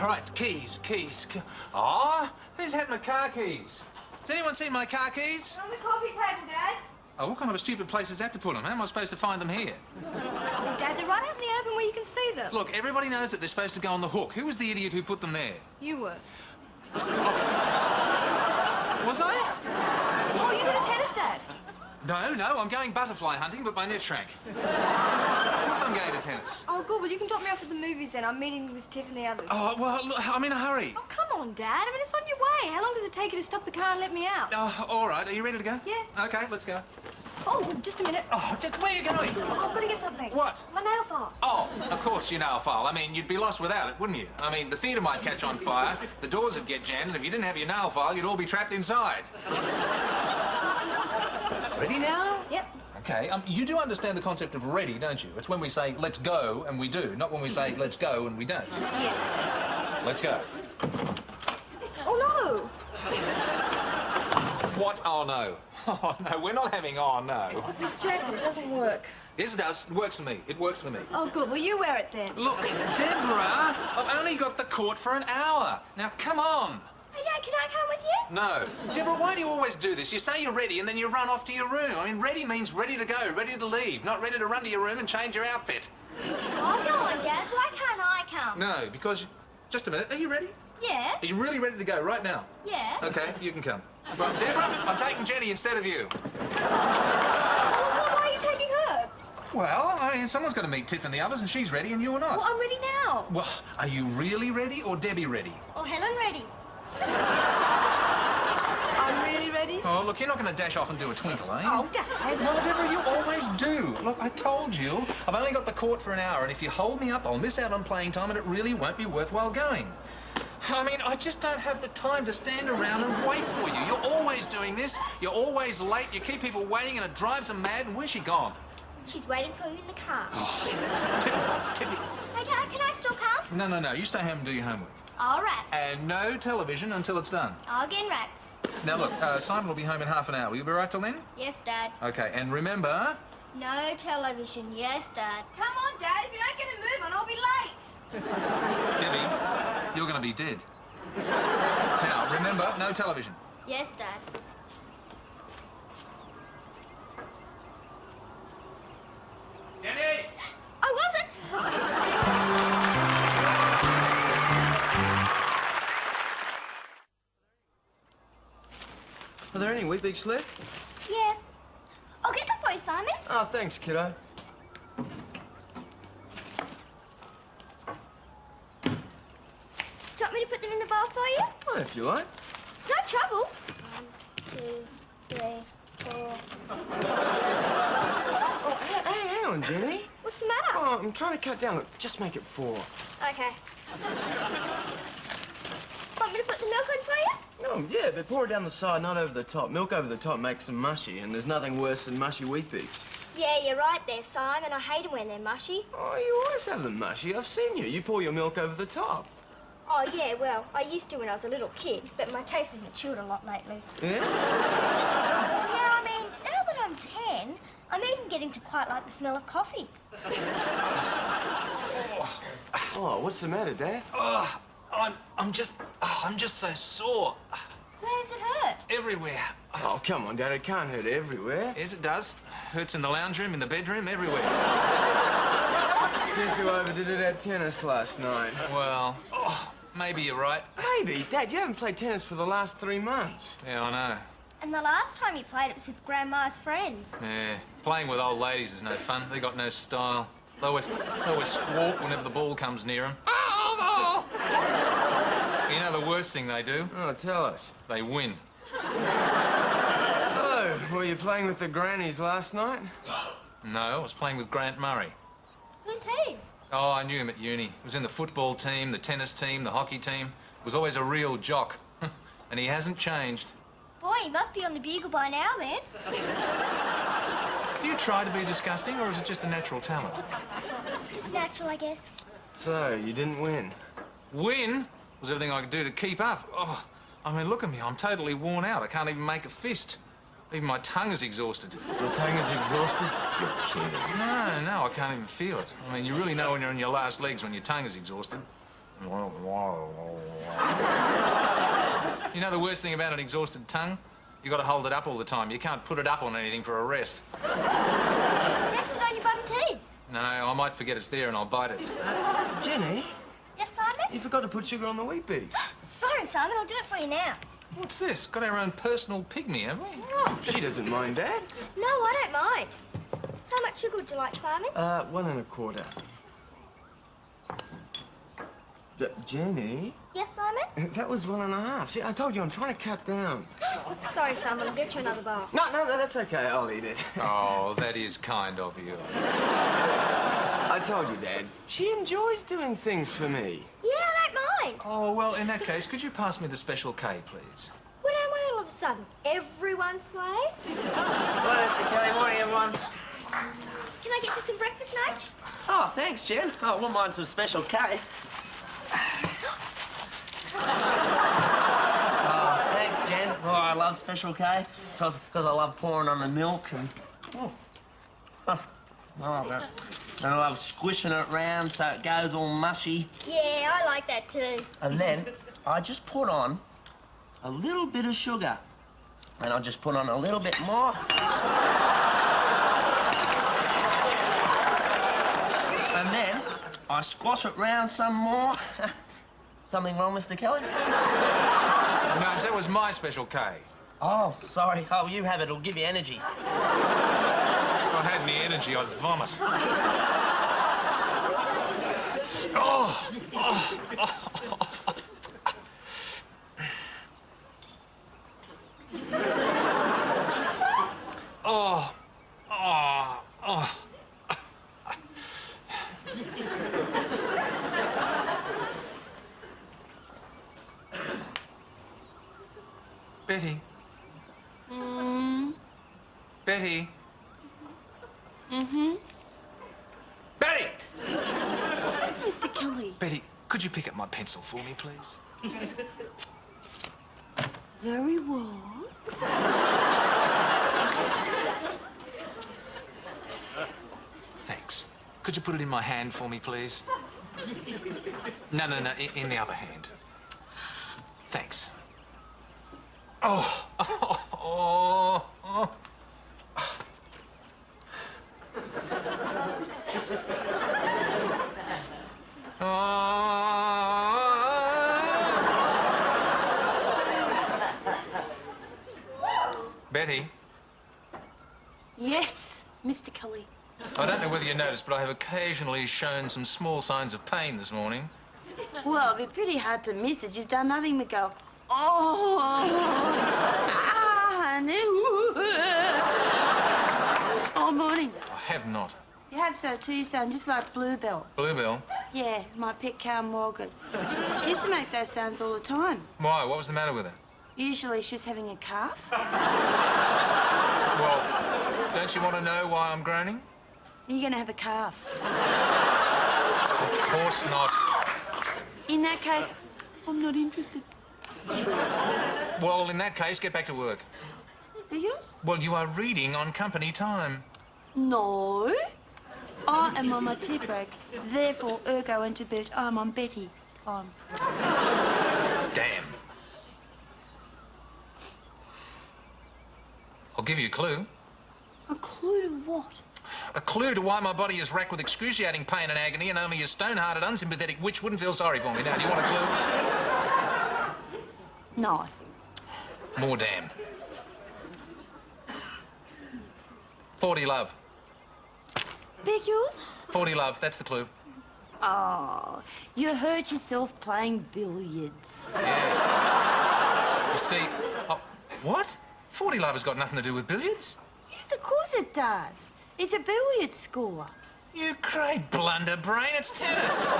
Right, keys. Ah, who's had my car keys? Has anyone seen my car keys? On the coffee table, Dad. Oh, what kind of a stupid place is that to put them? How am I supposed to find them here? Oh, Dad, they're right out in the open where you can see them. Look, everybody knows that they're supposed to go on the hook. Who was the idiot who put them there? You were. Was I? Oh, you got a tennis, Dad? No, I'm going butterfly hunting, but my net shrank. Of course I'm going to tennis. Oh, good. Well, you can drop me off at the movies then. I'm meeting with Tiff and the others. Oh, well, look, I'm in a hurry. Oh, come on, Dad. I mean, it's on your way. How long does it take you to stop the car and let me out? Oh, all right. Are you ready to go? Yeah. OK, let's go. Oh, just a minute. Oh, just where are you going? Oh, I've got to get something. What? My nail file. Oh, of course, your nail file. I mean, you'd be lost without it, wouldn't you? I mean, the theatre might catch on fire, the doors would get jammed, and if you didn't have your nail file, you'd all be trapped inside. Ready now? Yep. OK, you do understand the concept of ready, don't you? It's when we say, let's go, and we do, not when we say, let's go, and we don't. Yes. Let's go. Oh, no. What? Oh, no. Oh, no, we're not having oh, no. This jacket, it doesn't work. Yes, it does. It works for me. It works for me. Oh, good. Well, you wear it then. Look, Deborah, I've only got the court for an hour. Now, come on. Hey, Dad, can I come with you? No. Deborah, why do you always do this? You say you're ready and then you run off to your room. I mean, ready means ready to go, ready to leave, not ready to run to your room and change your outfit. Oh, go on, Dad. Why can't I come? No, because... Just a minute. Are you ready? Yeah. Are you really ready to go right now? Yeah. OK, you can come. Right, Deborah, I'm taking Jenny instead of you. Well, why are you taking her? Well, I mean, someone's got to meet Tiff and the others, and she's ready and you're not. Well, I'm ready now. Well, are you really ready or Debbie ready? Or Helen ready. I'm really ready. Oh, look, you're not going to dash off and do a twinkle, eh? Oh, Dad. Well, Deborah, you always do. Look, I told you, I've only got the court for an hour, and if you hold me up, I'll miss out on playing time, and it really won't be worthwhile going. I mean, I just don't have the time to stand around and wait for you. You're always doing this. You're always late. You keep people waiting, and it drives them mad. And where's she gone? She's waiting for you in the car. Oh, typical. Hey, Dad, can I still come? No. You stay home and do your homework. All right. And no television until it's done. I'll get in rats. Now, look, Simon will be home in half an hour. Will you be right till then? Yes, Dad. OK, and remember... No television. Yes, Dad. Come on, Dad. If you don't get a move on, I'll be late. Debbie, you're going to be dead. Now, remember, no television. Yes, Dad. Jenny! I wasn't. Are there any Weet-Bix left? Yeah. I'll get them for you, Simon. Oh, thanks, kiddo. Do you want me to put them in the bowl for you? Oh, if you like. It's no trouble. 1, 2, 3, 4. Oh, hey, hang on, Jenny. What's the matter? Oh, I'm trying to cut down. Look, just make it 4. Okay. Want me to put the milk in for you? Oh, yeah, but pour it down the side, not over the top. Milk over the top makes them mushy, and there's nothing worse than mushy Weet-Bix. Yeah, you're right there, Simon. I hate them when they're mushy. Oh, you always have them mushy. I've seen you. You pour your milk over the top. Oh, yeah, well, I used to when I was a little kid, but my taste has matured a lot lately. Yeah? Yeah, I mean, now that I'm 10, I'm even getting to quite like the smell of coffee. Oh, what's the matter, Dad? Oh, I'm just so sore. Where does it hurt? Everywhere. Oh, come on, Dad. It can't hurt everywhere. Yes, it does. Hurts in the lounge room, in the bedroom, everywhere. Guess who overdid it at tennis last night? Well, maybe you're right. Maybe. Dad, you haven't played tennis for the last 3 months. Yeah, I know. And the last time you played, it was with Grandma's friends. Yeah, playing with old ladies is no fun. They got no style. They always squawk whenever the ball comes near them. You know the worst thing they do? Oh, tell us. They win. So, were you playing with the grannies last night? No, I was playing with Grant Murray. Who's he? Oh, I knew him at uni. He was in the football team, the tennis team, the hockey team. Was always a real jock. And he hasn't changed. Boy, he must be on the bugle by now, then. Do you try to be disgusting, or is it just a natural talent? Just natural, I guess. So, you didn't win? Win was everything I could do to keep up. Oh, I mean, look at me. I'm totally worn out. I can't even make a fist. Even my tongue is exhausted. Your tongue is exhausted? You're kidding. No, I can't even feel it. I mean, you really know when you're on your last legs when your tongue is exhausted. You know the worst thing about an exhausted tongue? You got to hold it up all the time. You can't put it up on anything for a rest. Rest it on your bottom teeth. No, I might forget it's there and I'll bite it. Jenny, Yes, Simon? you forgot to put sugar on the wheat bix. Sorry, Simon, I'll do it for you now. What's this? Got our own personal pygmy, have we? Oh, she doesn't mind, Dad. No, I don't mind. How much sugar would you like, Simon? 1 1/4. Jenny, Yes, Simon? that was 1 1/2. See, I told you I'm trying to cut down. Sorry, Simon, I'll get you another bar. No, that's okay. I'll eat it. Oh, that is kind of you. I told you, Dad. She enjoys doing things for me. Yeah, I don't mind. Oh, well, in that case, could you pass me the special K, please? When am I all of a sudden everyone's slave? Hello, Mr. Kelly. Morning, everyone. Can I get you some breakfast, Nudge? Oh, thanks, Jen. Oh, I wouldn't mind some special K. Oh, thanks, Jen. Oh, I love special K because I love pouring on the milk and... and I love squishing it round so it goes all mushy. Yeah, I like that too. And then I just put on a little bit of sugar. And I'll just put on a little bit more. And then I squash it round some more. Something wrong, Mr. Kelly? No, that was my special K. Oh, sorry. Oh, you have it. It'll give you energy. If I had any energy, I'd vomit. Oh, oh, oh. Oh, oh, oh. Betty. Betty. Betty! Mr. Kelly. Betty, could you pick up my pencil for me, please? Very well. Thanks. Could you put it in my hand for me, please? No, in the other hand. Thanks. Oh, oh, oh, oh. Betty, Yes, Mr. Kelly. I don't know whether you noticed, but I have occasionally shown some small signs of pain this morning. Well, it'd be pretty hard to miss it. You've done nothing but go, oh, honey. All morning. I have not. You have so too, you sound just like Bluebell. Bluebell? Yeah, my pet cow Morgan. She used to make those sounds all the time. Why? What was the matter with her? Usually she's having a calf. Well, don't you want to know why I'm groaning? You're going to have a calf. Of course not. In that case, I'm not interested. Well, in that case, get back to work. Are yours? Well, you are reading on company time. No. I am on my tea break. Therefore, ergo and to boot, I'm on Betty time. Damn. I'll give you a clue. A clue to what? A clue to why my body is racked with excruciating pain and agony and only a stone-hearted, unsympathetic witch wouldn't feel sorry for me. Now, do you want a clue? No. More damn. 40 love. Beg yours? 40 love, that's the clue. Oh, you hurt yourself playing billiards. Yeah. You see... Oh, what? 40 love has got nothing to do with billiards. Yes, of course it does. It's a billiard score. You great blunderbrain, it's tennis.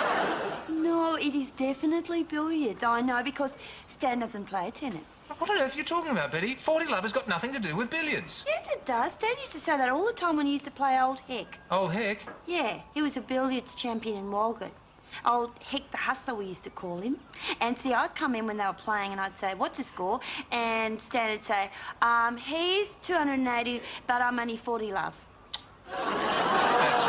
No, it is definitely billiards. I know, because Stan doesn't play tennis. What on earth are you talking about, Betty? 40 love has got nothing to do with billiards. Yes, it does. Stan used to say that all the time when he used to play Old Heck. Old Heck? Yeah, he was a billiards champion in Walgett. Old Heck the Hustler, we used to call him. And see, I'd come in when they were playing and I'd say, what's the score? And Stan would say, he's 280, but I'm only 40 love. That's...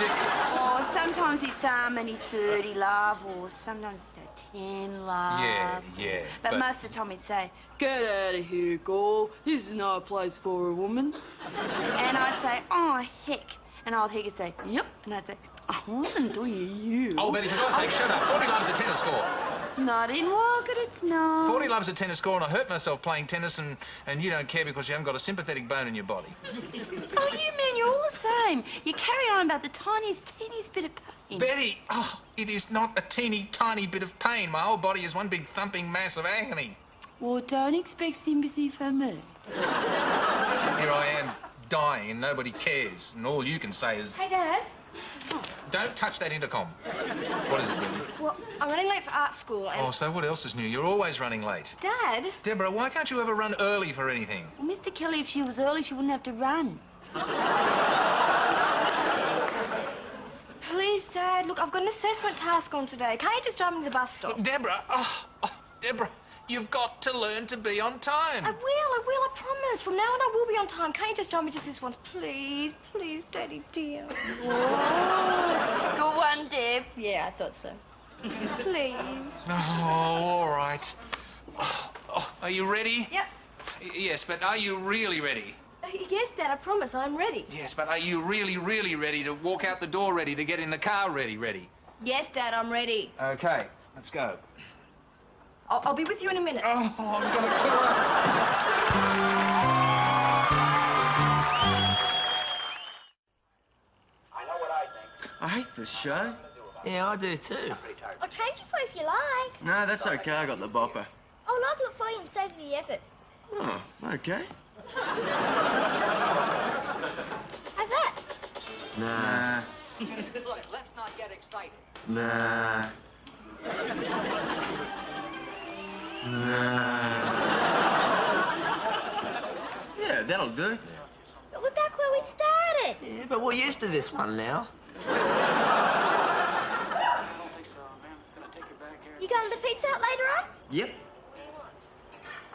ridiculous. Oh, sometimes it's only 30, love, or sometimes it's a 10, love. Yeah, But most of the time he'd say, "Get out of here, Gore. This is no place for a woman." And I'd say, "Oh, heck." And old Hick would say, "Yep." And I'd say, "I wasn't doing you." Oh, Betty, for God's sake, shut up. 40 loves a tennis score. Not in Walgett, it's not. 40 loves a tennis score, and I hurt myself playing tennis, and you don't care because you haven't got a sympathetic bone in your body. Oh, you men, you're all the same. You carry on about the teeniest bit of pain. Betty, it is not a teeny tiny bit of pain. My whole body is one big thumping mass of agony. Well, don't expect sympathy from me. Here I am, dying, and nobody cares, and all you can say is... Hey, Dad. Don't touch that intercom. What is it, Betty? Well, I'm running late for art school and... Oh, so what else is new? You're always running late. Dad? Deborah, why can't you ever run early for anything? Well, Mr. Kelly, if she was early, she wouldn't have to run. Please, Dad. Look, I've got an assessment task on today. Can't you just drive me to the bus stop? Deborah, Deborah, you've got to learn to be on time. I will, I promise. From now on, I will be on time. Can't you just drive me just this once? Please, please, Daddy dear. Oh, good one, Deb. Yeah, I thought so. Please. Oh, all right. Are you ready? Yep. Yes, but are you really ready? Yes, Dad, I promise. I'm ready. Yes, but are you really, really ready to walk out the door ready, to get in the car ready? Yes, Dad, I'm ready. Okay, let's go. I'll be with you in a minute. Oh, I'm gonna kill her. I hate this show. Yeah, I do too. I'll change it for you if you like. No, that's okay. I got the bopper. Oh, I'll do it for you and save you the effort. Oh, okay. How's that? Nah. Look, let's not get excited. Nah. Nah. Yeah, that'll do. But we're back where we started. Yeah, but we're used to this one now. You going to the pizza hut later on? Yep.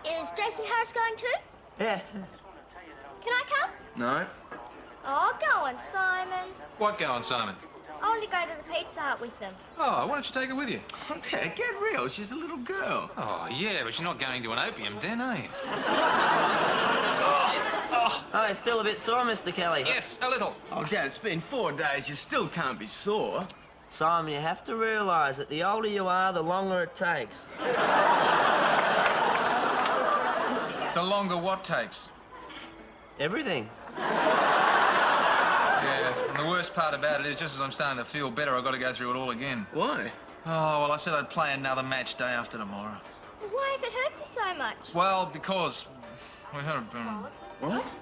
Is Jason Harris going too? Yeah. Can I come? No. Oh, go on, Simon. What going, Simon? I want to go to the pizza hut with them. Oh, why don't you take her with you? Oh, Dad, get real. She's a little girl. Oh, yeah, but you're not going to an opium den, are you? Oh, you're still a bit sore, Mr. Kelly. Yes, a little. Oh, Dad, it's been 4 days. You still can't be sore. Simon, you have to realise that the older you are, the longer it takes. The longer what takes? Everything. Yeah, and the worst part about it is just as I'm starting to feel better, I've got to go through it all again. Why? Oh, well, I said I'd play another match day after tomorrow. Why if it hurts you so much? Well, because we had a bit. What?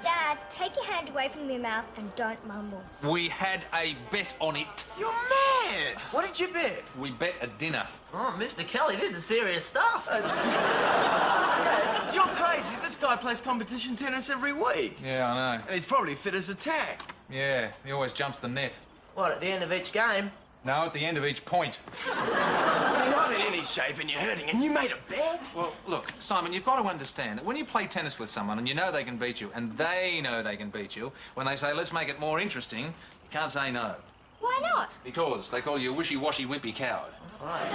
Dad, take your hand away from your mouth and don't mumble. We had a bet on it. You're mad. What did you bet? We bet a dinner. Oh, Mr. Kelly, this is serious stuff. Dad, you're crazy. This guy plays competition tennis every week. Yeah, I know. And he's probably fit as a tack. Yeah, he always jumps the net. What, at the end of each game? No, at the end of each point. You're not in any shape and you're hurting, and you made a bet? Well, look, Simon, you've got to understand that when you play tennis with someone and you know they can beat you, and they know they can beat you, when they say, let's make it more interesting, you can't say no. Why not? Because they call you a wishy-washy wimpy coward. Right.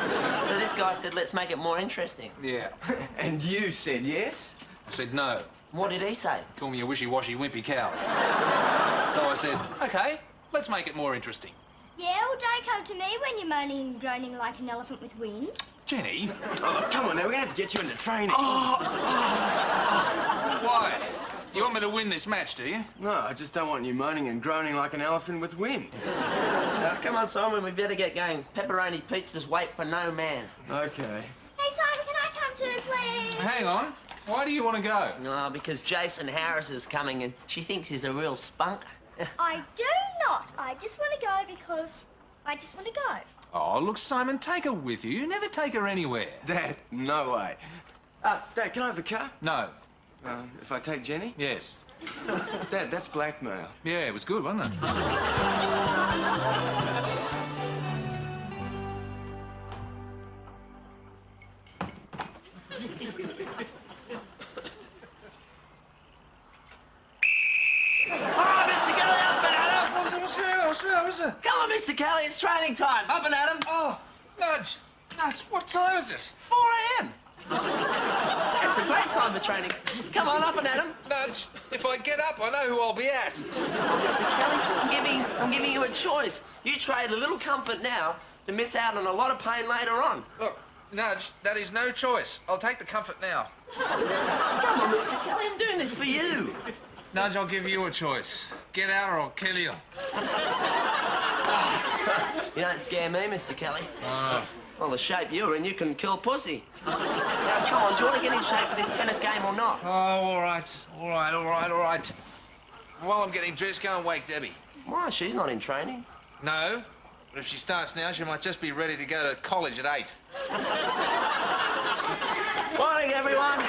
So this guy said, let's make it more interesting. Yeah. And you said yes? I said no. What did he say? Call me a wishy-washy wimpy coward. So I said, OK, let's make it more interesting. Yeah, well, don't come to me when you're moaning and groaning like an elephant with wind. Jenny? Oh, look, come on now. We're going to have to get you into training. Why? You want me to win this match, do you? No, I just don't want you moaning and groaning like an elephant with wind. Now, come on, Simon, we better get going. Pepperoni pizzas wait for no man. Okay. Hey, Simon, can I come too, please? Hang on. Why do you want to go? No, because Jason Harris is coming and she thinks he's a real spunk. I do not. I just want to go because I just want to go. Oh, look, Simon, take her with you. You never take her anywhere. Dad, no way. Dad, can I have the car? No. If I take Jenny? Yes. Dad, that's blackmail. Yeah, it was good, wasn't it? Oh, Mr. Kelly, up and at him! Mr. Kelly, it's training time. Up and at 'em. Oh, Nudge, what time is it? 4 a.m. It's a great time for training. Come on, up and at 'em. Nudge, if I get up, I know who I'll be at. Mr. Kelly, I'm giving you a choice. You trade a little comfort now to miss out on a lot of pain later on. Look, Nudge, that is no choice. I'll take the comfort now. Come on, Mr. Kelly, I'm doing this for you. Nudge, I'll give you a choice. Get out or I'll kill you. You don't scare me, Mr. Kelly. Why not? Well, the shape you're in, you can kill pussy. Now, come on, do you want to get in shape for this tennis game or not? Oh, all right. While I'm getting dressed, go and wake Debbie. Why? She's not in training. No, but if she starts now, she might just be ready to go to college at 8. Morning, everyone.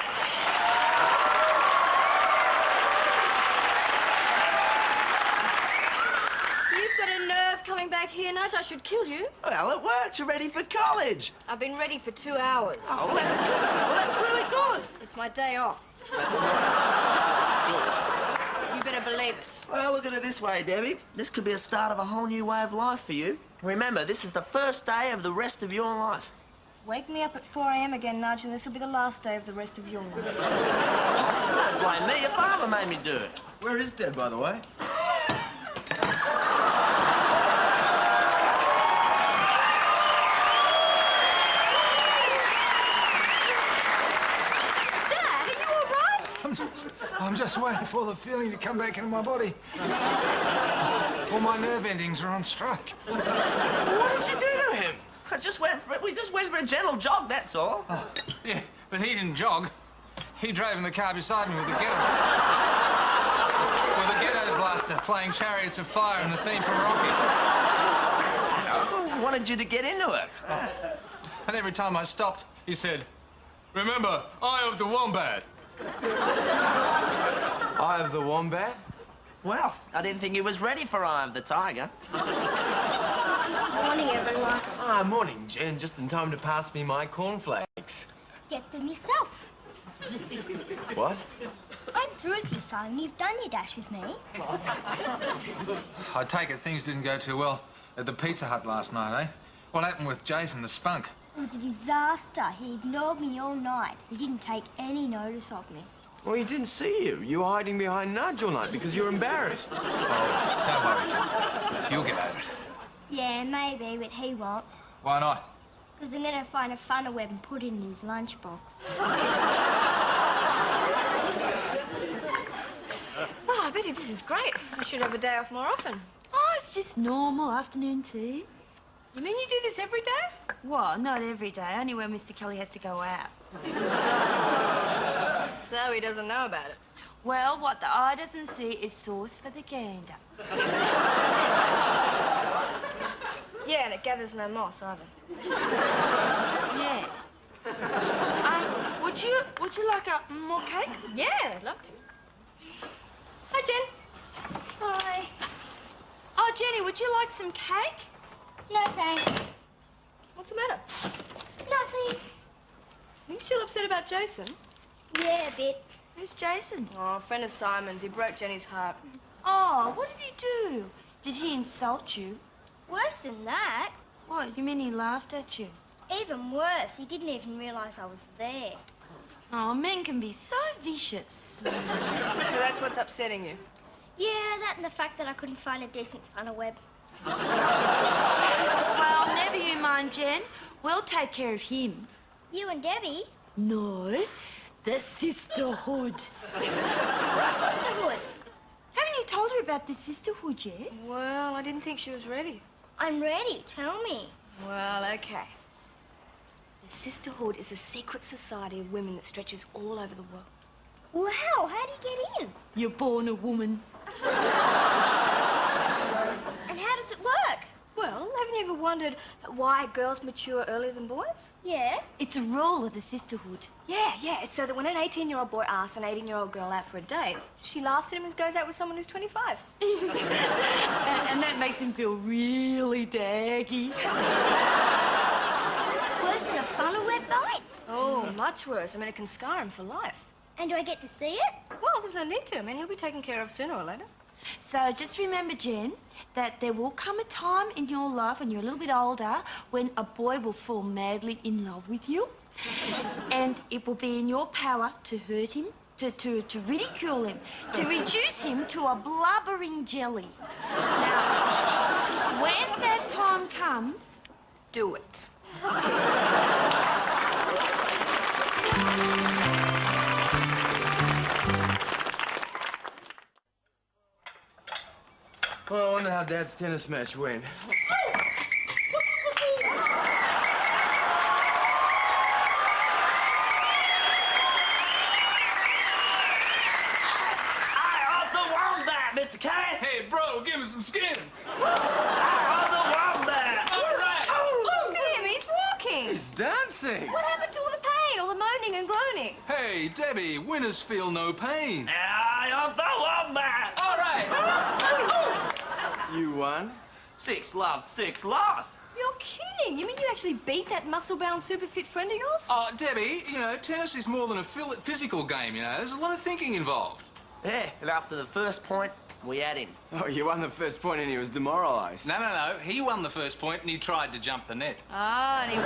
You've got a nerve coming back here, Nudge. I should kill you. Well, it worked. You're ready for college. I've been ready for 2 hours. Oh, well, that's good. Well, that's really good. It's my day off. You better believe it. Well, look at it this way, Debbie. This could be a start of a whole new way of life for you. Remember, this is the first day of the rest of your life. Wake me up at 4 a.m. again, Nudge, and this will be the last day of the rest of your life. Don't blame me. Your father made me do it. Where is Dad, by the way? Dad, are you all right? I'm just waiting for the feeling to come back into my body. All my nerve endings are on strike. What did you do to him? We just went for a gentle jog, that's all. Oh, yeah, but he didn't jog. He drove in the car beside me with the ghetto blaster playing Chariots of Fire and the theme from Rocky. I wanted you to get into it. And every time I stopped, he said, "Remember, Eye of the Wombat." Eye of the Wombat? Well, I didn't think he was ready for Eye of the Tiger. Morning, everyone. Ah, morning, Jen. Just in time to pass me my cornflakes. Get them yourself. What? I'm through with you, son. You've done your dash with me. I take it things didn't go too well at the Pizza Hut last night, eh? What happened with Jason the spunk? It was a disaster. He ignored me all night. He didn't take any notice of me. Well, he didn't see you. You were hiding behind Nudge all night because you were embarrassed. Oh, don't worry, Jim. You'll get over it. Yeah, maybe, but he won't. Why not? Because I'm going to find a funnel web and put it in his lunchbox. Oh, Betty, this is great. I should have a day off more often. Oh, it's just normal afternoon tea. You mean you do this every day? Well, not every day, only when Mr. Kelly has to go out. So he doesn't know about it. Well, what the eye doesn't see is sauce for the gander. Yeah, and it gathers no moss either. Yeah. Would you like more cake? Yeah, I'd love to. Hi, Jen. Hi. Oh, Jenny, would you like some cake? No, thanks. What's the matter? Nothing. Are you still upset about Jason? Yeah, a bit. Who's Jason? Oh, a friend of Simon's. He broke Jenny's heart. Oh, what did he do? Did he insult you? Worse than that. What, you mean he laughed at you? Even worse, he didn't even realise I was there. Oh, men can be so vicious. So that's what's upsetting you? Yeah, that and the fact that I couldn't find a decent funnel web. Well, never you mind, Jen. We'll take care of him. You and Debbie? No, the sisterhood. What sisterhood? Haven't you told her about the sisterhood yet? Well, I didn't think she was ready. I'm ready. Tell me. Well, okay. The sisterhood is a secret society of women that stretches all over the world. Wow, how'd you get in? You're born a woman. And how does it work? Well, haven't you ever wondered why girls mature earlier than boys? Yeah. It's a rule of the sisterhood. Yeah. It's so that when an 18-year-old boy asks an 18-year-old girl out for a date, she laughs at him and goes out with someone who's 25. And that makes him feel really daggy. Worse than a funnel web bite? Oh, much worse. I mean, it can scar him for life. And do I get to see it? Well, there's no need to. I mean, he'll be taken care of sooner or later. So just remember, Jen, that there will come a time in your life when you're a little bit older when a boy will fall madly in love with you. And it will be in your power to hurt him, to ridicule him, to reduce him to a blubbering jelly. Now, when that time comes, do it. Well, I wonder how Dad's tennis match went. Mr. K? Hey, bro, give me some skin. I'm the wombat. All right. Oh, look at him, he's walking. He's dancing. What happened to all the pain, all the moaning and groaning? Hey, Debbie, winners feel no pain. I'm the wombat. All right. You won. 6 love, 6 love. You're kidding. You mean you actually beat that muscle-bound, super-fit friend of yours? Oh, Debbie, you know, tennis is more than a physical game, you know. There's a lot of thinking involved. Yeah, and after the first point, we had him. Oh, you won the first point and he was demoralised. No. He won the first point and he tried to jump the net. Ah, and he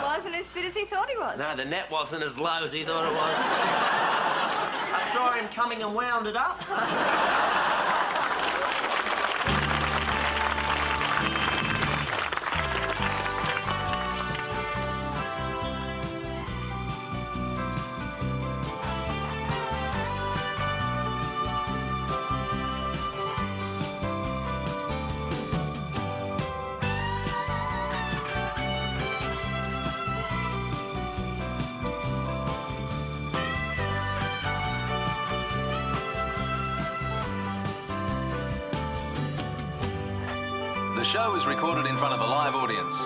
wasn't as fit as he thought he was. No, the net wasn't as low as he thought it was. I saw him coming and wound it up. The show is recorded in front of a live audience.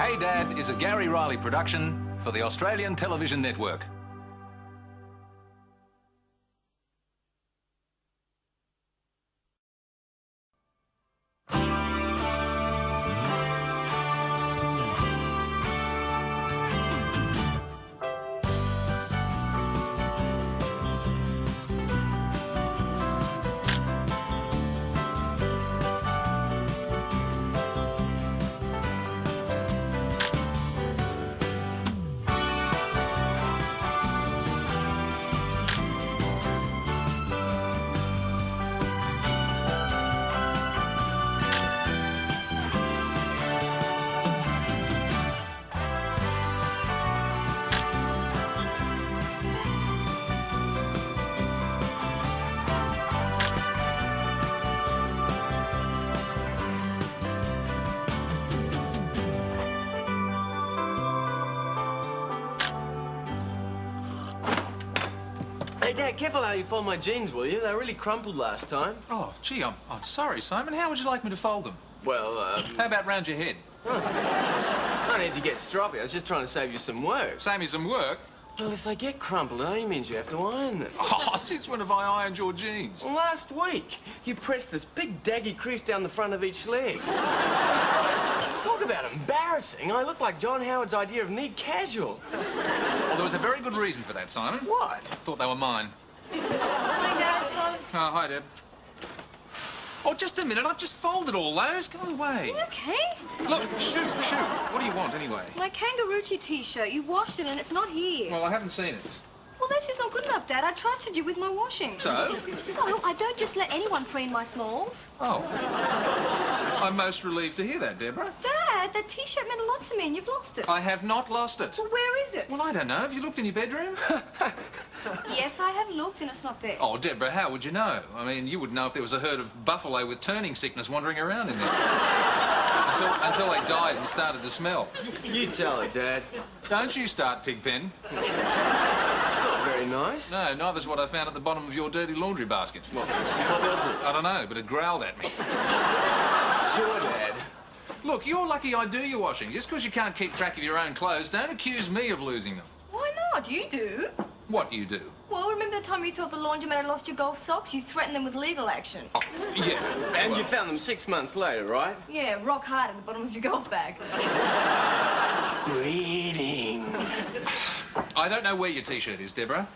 Hey Dad is a Gary Riley production for the Australian Television Network. Hey, Dad, careful how you fold my jeans, will you? They were really crumpled last time. Oh, gee, I'm sorry, Simon. How would you like me to fold them? Well, How about round your head? I need to get stroppy. I was just trying to save you some work. Save me some work? Well, if they get crumpled, it only means you have to iron them. Oh, since when have I ironed your jeans? Well, last week, you pressed this big daggy crease down the front of each leg. Talk about embarrassing. I look like John Howard's idea of neat casual. Well, there was a very good reason for that, Simon. What? Thought they were mine. Morning, Dad. Simon. Oh, hi, Deb. Oh, just a minute. I've just folded all those. Go away. You okay? Look, shoot. What do you want, anyway? My Kangaroochie T-shirt. You washed it and it's not here. Well, I haven't seen it. Well, that's just not good enough, Dad. I trusted you with my washing. So? So, I don't just let anyone preen my smalls. Oh. I'm most relieved to hear that, Deborah. Dad, that T-shirt meant a lot to me and you've lost it. I have not lost it. Well, where is it? Well, I don't know. Have you looked in your bedroom? Yes, I have looked and it's not there. Oh, Deborah, how would you know? I mean, you would know if there was a herd of buffalo with turning sickness wandering around in there. Until they died and started to smell. You tell her, Dad. Don't you start, Pigpen. It's not very nice. No, neither's what I found at the bottom of your dirty laundry basket. What was it? I don't know, but it growled at me. Sure, Dad. Look, you're lucky I do your washing. Just because you can't keep track of your own clothes, don't accuse me of losing them. Why not? You do. What do you do? Well, remember the time you thought the laundromat had lost your golf socks? You threatened them with legal action. Oh, yeah. And you found them 6 months later, right? Yeah, rock hard at the bottom of your golf bag. Breeding. I don't know where your T-shirt is, Deborah.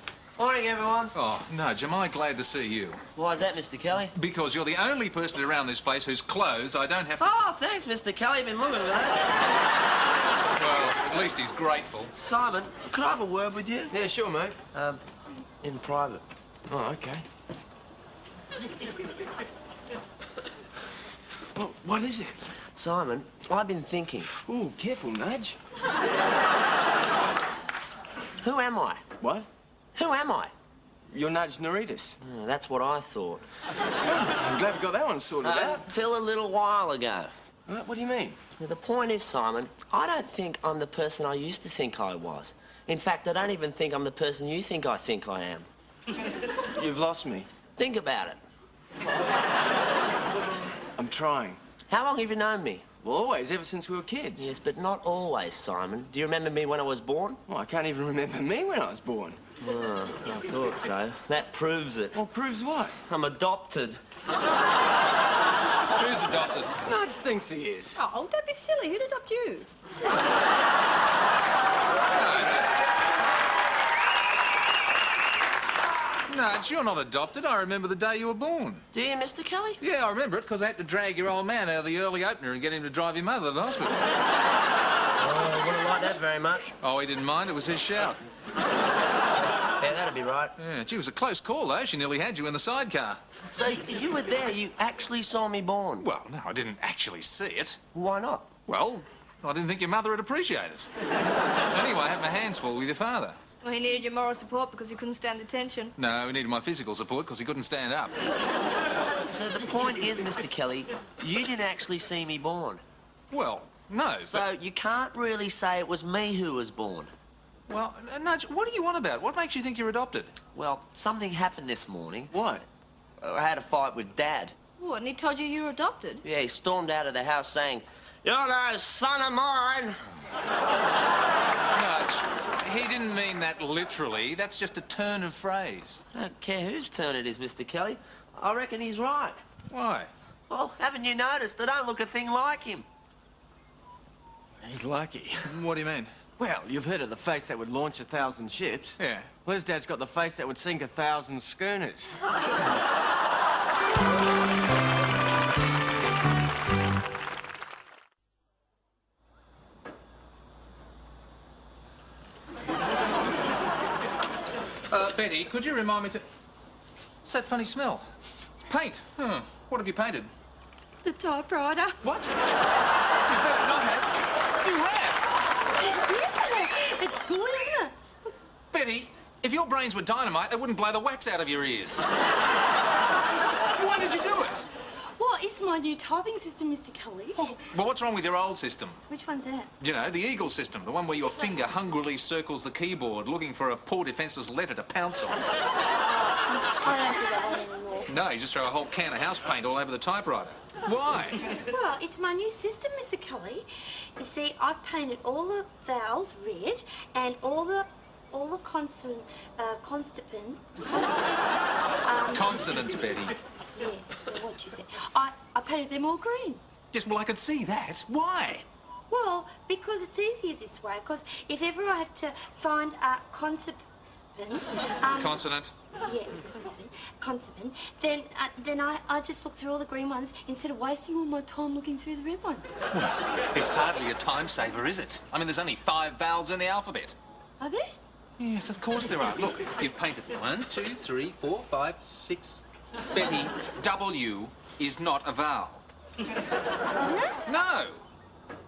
Morning, everyone. Oh, Nudge, am I glad to see you? Why is that, Mr. Kelly? Because you're the only person around this place whose clothes I don't have to... Oh, thanks, Mr. Kelly. You've been looking at that. Well, at least he's grateful. Simon, could I have a word with you? Yeah, sure, mate. In private. Oh, okay. Well, what is it? Simon, I've been thinking. Ooh, careful, Nudge. Who am I? What? Who am I? You're Nudge Naritas. Oh, that's what I thought. I'm glad we got that one sorted out. Till a little while ago. What do you mean? Now, the point is, Simon, I don't think I'm the person I used to think I was. In fact, I don't even think I'm the person you think I am. You've lost me. Think about it. I'm trying. How long have you known me? Well, always, ever since we were kids. Yes, but not always, Simon. Do you remember me when I was born? Well, I can't even remember me when I was born. Oh, I thought so. That proves it. Well, proves what? I'm adopted. Who's adopted? Nudge thinks he is. Oh, don't be silly. Who'd adopt you? Nudge, you're not adopted. I remember the day you were born. Do you, Mr. Kelly? Yeah, I remember it because I had to drag your old man out of the early opener and get him to drive your mother to the hospital. Oh, I wouldn't like that very much. Oh, he didn't mind. It was his shout. Yeah, that'd be right. Yeah, gee, it was a close call, though. She nearly had you in the sidecar. So, you were there. You actually saw me born. Well, no, I didn't actually see it. Why not? Well, I didn't think your mother would appreciate it. Anyway, I had my hands full with your father. Well, he needed your moral support because he couldn't stand the tension. No, he needed my physical support because he couldn't stand up. So the point is, Mr. Kelly, you didn't actually see me born. Well, no. So you can't really say it was me who was born. Well, Nudge, what do you want about? What makes you think you're adopted? Well, something happened this morning. What? I had a fight with Dad. What, and he told you you were adopted? Yeah, he stormed out of the house saying, "You're no son of mine." Nudge, he didn't mean that literally. That's just a turn of phrase. I don't care whose turn it is, Mr. Kelly. I reckon he's right. Why? Well, haven't you noticed? I don't look a thing like him. He's lucky. What do you mean? Well, you've heard of the face that would launch 1,000 ships. Yeah. Well, his dad's got the face that would sink 1,000 schooners. Betty, could you remind me to... What's that funny smell? It's paint. Huh. What have you painted? The typewriter. What? You better not have. You have! Yeah, it's good, isn't it? Betty, if your brains were dynamite, they wouldn't blow the wax out of your ears. Why did you do it? Well, it's my new typing system, Mr. Kelly. Well, what's wrong with your old system? Which one's that? You know, the eagle system, the one where your finger hungrily circles the keyboard looking for a poor defenceless letter to pounce on. I don't do that one anymore. No, you just throw a whole can of house paint all over the typewriter. Why? Well, it's my new system, Mr. Kelly. You see, I've painted all the vowels red and all the consonants, Consonants, Betty. yeah, what you said. I painted them all green. Yes, well, I could see that. Why? Well, because it's easier this way. Because if ever I have to find a consonant, Consonant. yes, consonant, then I just look through all the green ones instead of wasting all my time looking through the red ones. It's hardly a time saver, is it? I mean, there's only 5 vowels in the alphabet. Are there? Yes, of course there are. Look, you've painted 1, 2, 3, 4, 5, 6. Betty, W is not a vowel. Isn't it? No.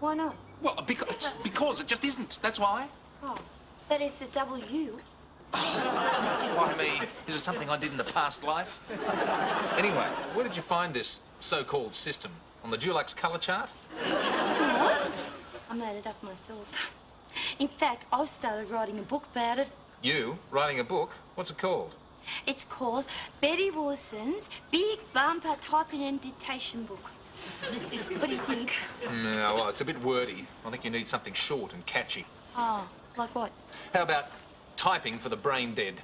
Why not? Well, because it just isn't. That's why. Oh, but it's a W. Why me? Is it something I did in the past life? Anyway, where did you find this so-called system? On the Dulux colour chart? What? I made it up myself. In fact, I started writing a book about it. You? Writing a book? What's it called? It's called Betty Wilson's Big Bumper Typing and Dictation Book. What do you think? No, well, it's a bit wordy. I think you need something short and catchy. Oh, like what? How about typing for the brain dead?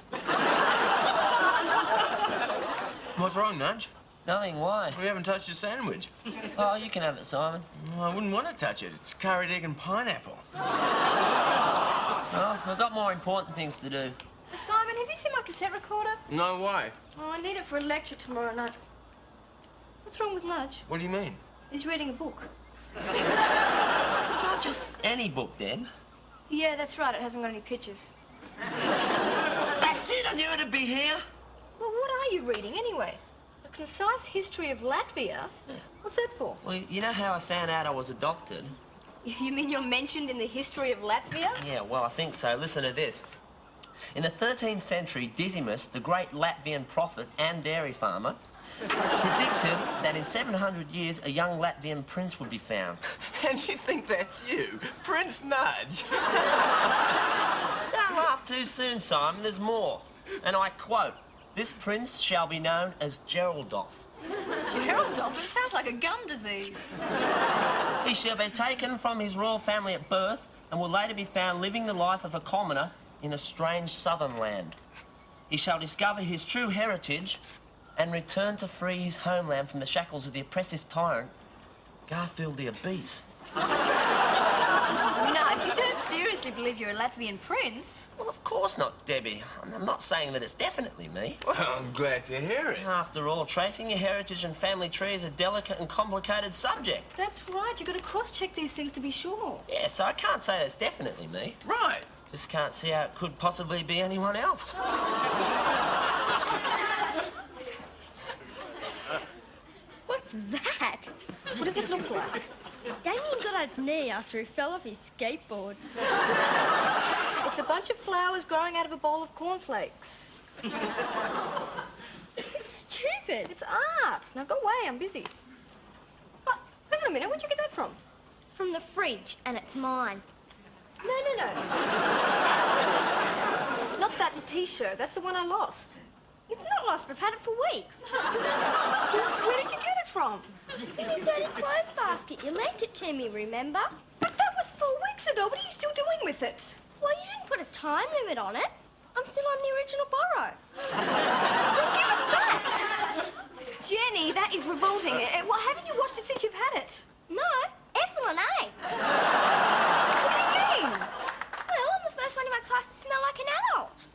What's wrong, Nudge? Nothing, why? We haven't touched your sandwich. Oh, you can have it, Simon. Well, I wouldn't want to touch it. It's curried egg and pineapple. Well, I've got more important things to do. Simon, have you see my cassette recorder? No way. Oh, I need it for a lecture tomorrow night. What's wrong with Nudge? What do you mean? He's reading a book. It's not just any book, Deb. Yeah, that's right. It hasn't got any pictures. That's it, I knew it'd be here. Well, what are you reading anyway? A concise history of Latvia? What's that for? Well, you know how I found out I was adopted? You mean you're mentioned in the history of Latvia? Yeah, well, I think so. Listen to this. In the 13th century, Decimus, the great Latvian prophet and dairy farmer, predicted that in 700 years a young Latvian prince would be found. And you think that's you? Prince Nudge? Don't laugh too soon, Simon. There's more. And I quote, "This prince shall be known as Geraldov. Geraldov? It sounds like a gum disease. He shall be taken from his royal family at birth and will later be found living the life of a commoner in a strange southern land. He shall discover his true heritage and return to free his homeland from the shackles of the oppressive tyrant, Garfield the Obese." Nudge, you don't seriously believe you're a Latvian prince? Well, of course not, Debbie. I'm not saying that it's definitely me. Well, I'm glad to hear it. After all, tracing your heritage and family tree is a delicate and complicated subject. That's right. You've got to cross-check these things to be sure. Yeah, so I can't say that's definitely me. Right. Just can't see how it could possibly be anyone else. What's that? What does it look like? Damien got on its knee after he fell off his skateboard. It's a bunch of flowers growing out of a bowl of cornflakes. It's stupid. It's art. Now go away, I'm busy. Oh, hang on a minute, where'd you get that from? From the fridge, and it's mine. No. Not that, the T-shirt. That's the one I lost. It's not lost. I've had it for weeks. Where did you get it from? In your dirty clothes basket. You lent it to me, remember? But that was 4 weeks ago. What are you still doing with it? Well, you didn't put a time limit on it. I'm still on the original borrow. Well, give it back! Jenny, that is revolting. Well, haven't you washed it since you've had it? No. Excellent, eh? What do you mean? Well, I'm the first one in my class to smell like an adult.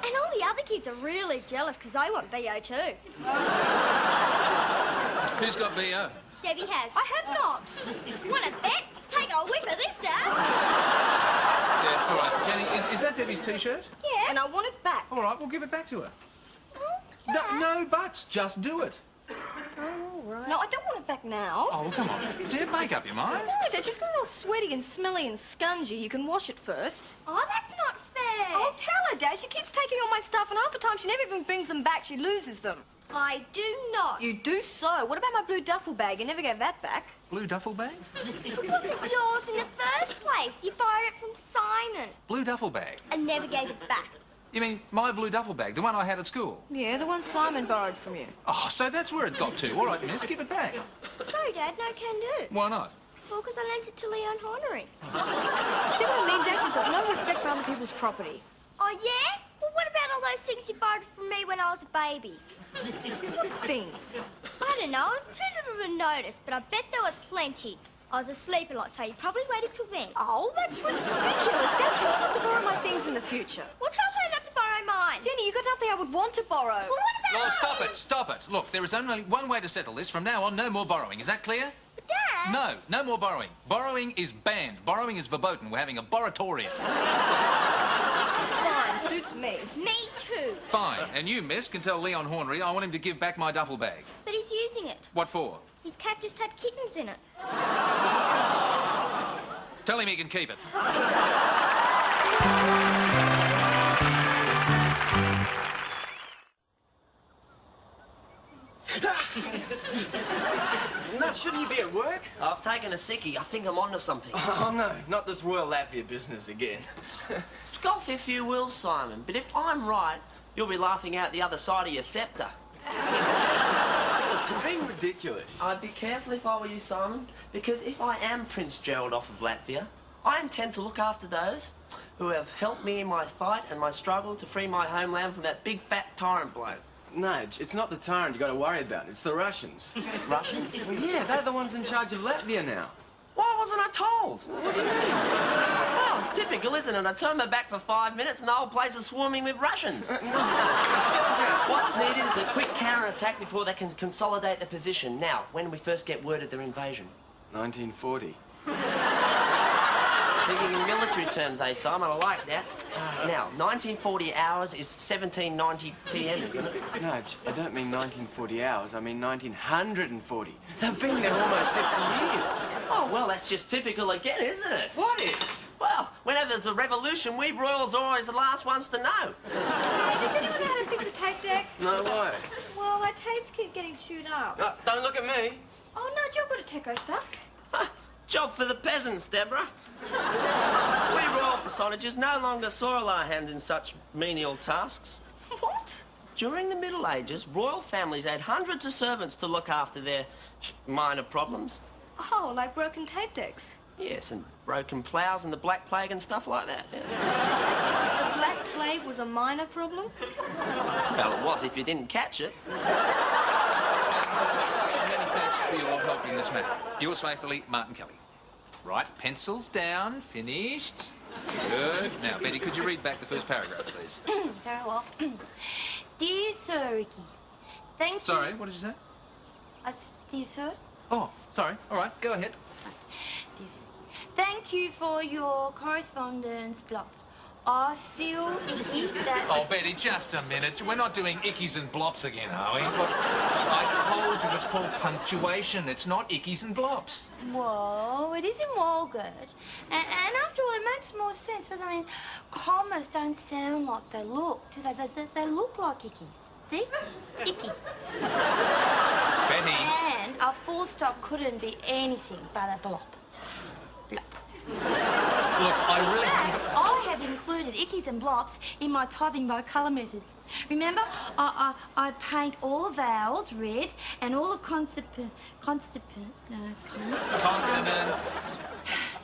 And all the other kids are really jealous because I want BO too. Who's got BO? Debbie has. I have not. Want to bet? Take a whiff of this, Dad. Yes, all right. Jenny, is that Debbie's T-shirt? Yeah. And I want it back. All right, we'll give it back to her. Oh, No, Dad. no buts. Just do it. Oh, right. No, I don't want it back now. Oh, come on. Deb, make up your mind. No, Dad, she's got it all sweaty and smelly and scungy. You can wash it first. Oh, that's not fair. Oh, tell her, Dad. She keeps taking all my stuff, and half the time she never even brings them back. She loses them. I do not. You do so. What about my blue duffel bag? You never gave that back. Blue duffel bag? It wasn't yours in the first place. You borrowed it from Simon Blue duffel bag? and never gave it back. You mean my blue duffel bag, the one I had at school? Yeah, the one Simon borrowed from you. Oh, so that's where it got to. All right, miss, give it back. Sorry, Dad, no can do. Why not? Well, because I lent it to Leon Hornery. See what I mean, Dad? She's got no respect for other people's property. Oh, yeah? Well, what about all those things you borrowed from me when I was a baby? What things? I don't know. I was too little to notice, but I bet there were plenty. I was asleep a lot, so you probably waited till then. Oh, that's ridiculous. Dad, tell her not to borrow my things in the future. Well, tell her not to borrow mine. Jenny, you got nothing I would want to borrow. Well, what about Oh, stop mine? it, stop it. Look, there is only one way to settle this. From now on, no more borrowing. Is that clear? But Dad... No, no more borrowing. Borrowing is banned. Borrowing is verboten. We're having a boratorium. Fine, suits me. Me too. Fine. And you, miss, can tell Leon Hornery I want him to give back my duffel bag. But he's using it. What for? His cat just had kittens in it. Tell him he can keep it. Nut, shouldn't you be at work? I've taken a sickie. I think I'm onto something. Oh, no, not this Royal Latvia business again. Scoff if you will, Simon, but if I'm right, you'll be laughing out the other side of your sceptre. You're being ridiculous. I'd be careful if I were you, Simon, because if I am Prince Geraldov of Latvia, I intend to look after those who have helped me in my fight and my struggle to free my homeland from that big fat tyrant bloke. Nudge, it's not the tyrant you got to worry about. It's the Russians. Russians? Well, yeah, they're the ones in charge of Latvia now. Why wasn't I told? What do you mean? Well, it's typical, isn't it? I turn my back for 5 minutes and the whole place is swarming with Russians. What's needed is a quick counter-attack before they can consolidate the position. Now, when we first get word of their invasion? 1940. Thinking in military terms, eh, Simon? I like that. Now, 1940 hours is 1790 p.m., isn't it? No, I don't mean 1940 hours. I mean 1940. They've been there almost 50 years. Oh, well, that's just typical again, isn't it? What is? Well, whenever there's a revolution, we royals are always the last ones to know. Does anyone know how to fix a tape deck? No way. Well, my tapes keep getting chewed up. Don't look at me. Oh, no, you're good at techo stuff. Job for the peasants, Deborah. We royal personages no longer soil our hands in such menial tasks. What? During the Middle Ages, royal families had hundreds of servants to look after their minor problems. Oh, like broken tape decks? Yes, and broken ploughs and the Black Plague and stuff like that. Yeah. The Black Plague was a minor problem? Well, it was if you didn't catch it. Many thanks for your help in this matter. Yours faithfully, Martin Kelly. Right, pencils down, finished. Good. Now, Betty, could you read back the first paragraph, please? Very well. Dear Sir Ricky, thank you... Sorry, what did you say? Dear Sir? Oh, sorry. All right, go ahead. Dear Sir, thank you for your correspondence, blop. I feel icky that... Oh, Betty, just a minute. We're not doing ickies and blops again, are we? Look, I told you it's called punctuation. It's not ickies and blops. Well, it is in Walgett. And after all, it makes more sense. I mean, commas don't sound like they look, do they? They look like ickies. See? Icky. Betty. And a full stop couldn't be anything but a blop. Blop. Look, I really... I have included ickies and blops in my typing by colour method. Remember, I paint all the vowels red and all the consonants.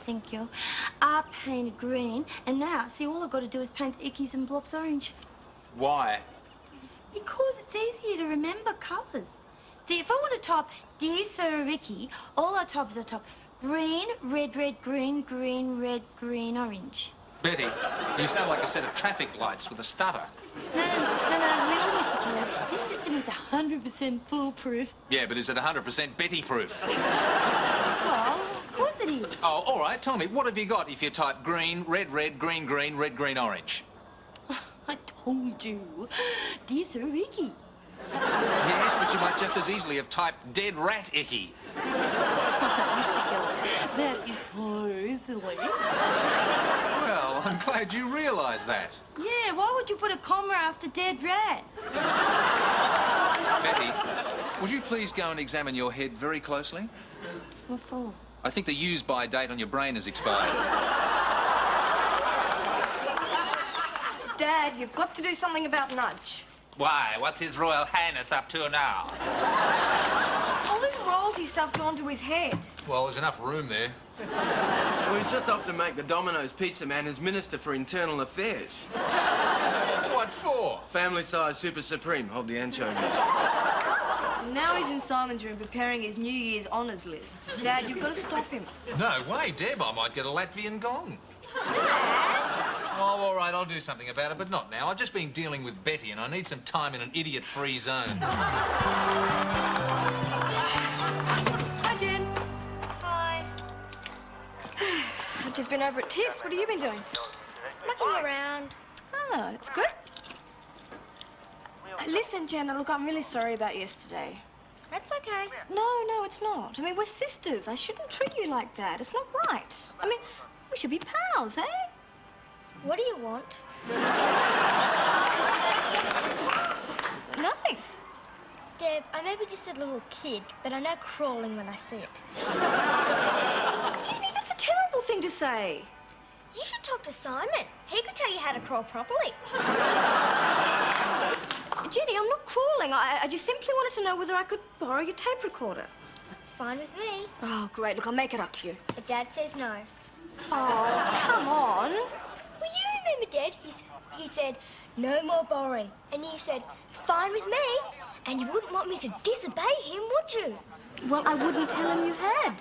Thank you. I painted green, and now, see, all I've got to do is paint the ickies and blops orange. Why? Because it's easier to remember colours. See, if I want to type Dear Sir Ricky, all I type is I type green, red, red, green, green, red, green, orange. Betty, you sound like a set of traffic lights with a stutter. No, really, Mr. Keller, this system is 100% foolproof. Yeah, but is it 100% Betty-proof? Well, of course it is. Oh, all right, tell me, what have you got if you type green, red, red, green, green, red, green, orange? I told you. Dear Sir Ricky. Yes, but you might just as easily have typed dead rat icky. Mr. Keller, that is so silly. Well, I'm glad you realise that. Yeah, why would you put a comma after dead rat? Betty, would you please go and examine your head very closely? What for? I think the use-by date on your brain has expired. Dad, you've got to do something about Nudge. Why? What's His Royal Highness up to now? All this royalty stuff's gone to his head. Well, there's enough room there. Well, he's just off to make the Domino's Pizza Man his Minister for Internal Affairs. What for? Family-size Super Supreme. Hold the anchovies. Now he's in Simon's room preparing his New Year's honours list. Dad, you've got to stop him. No way, Deb. I might get a Latvian gong. Oh, all right, I'll do something about it, but not now. I've just been dealing with Betty, and I need some time in an idiot-free zone. Hi, Jen. Hi. I've just been over at Tiff's. What have you been doing? Mucking around. Oh, it's good. Listen, Jenna, look, I'm really sorry about yesterday. That's okay. No, it's not. I mean, we're sisters. I shouldn't treat you like that. It's not right. I mean, we should be pals, eh? What do you want? Nothing. Deb, I may be just a little kid, but I know crawling when I see it. Jimmy, that's a terrible thing to say. You should talk to Simon. He could tell you how to crawl properly. Jenny, I'm not crawling. I just simply wanted to know whether I could borrow your tape recorder. It's fine with me. Oh, great. Look, I'll make it up to you. But Dad says no. Oh, come on. Well, you remember, Dad? He said, no more borrowing. And you said, it's fine with me. And you wouldn't want me to disobey him, would you? Well, I wouldn't tell him you had.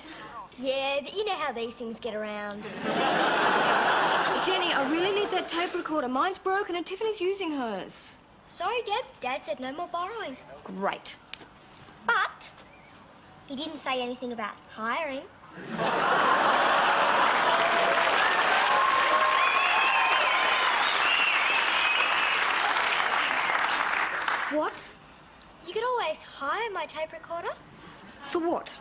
Yeah, but you know how these things get around. Jenny, I really need that tape recorder. Mine's broken and Tiffany's using hers. Sorry, Deb. Dad said no more borrowing. Great. But he didn't say anything about hiring. What? You could always hire my tape recorder For what?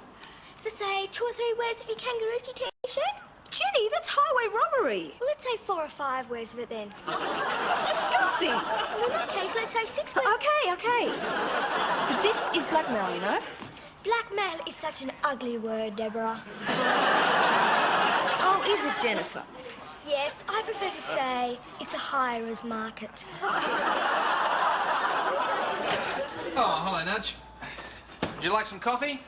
for, say, 2 or 3 wears of your kangaroo T-shirt. Jenny, that's highway robbery. Well, let's say 4 or 5 wears of it then. That's disgusting. Well, in that case, let's say 6 wears. Okay. But this is blackmail, you know? Blackmail is such an ugly word, Deborah. Oh, is it, Jennifer? Yes, I prefer to say it's a hirer's market. Oh, hello, Nudge. Would you like some coffee?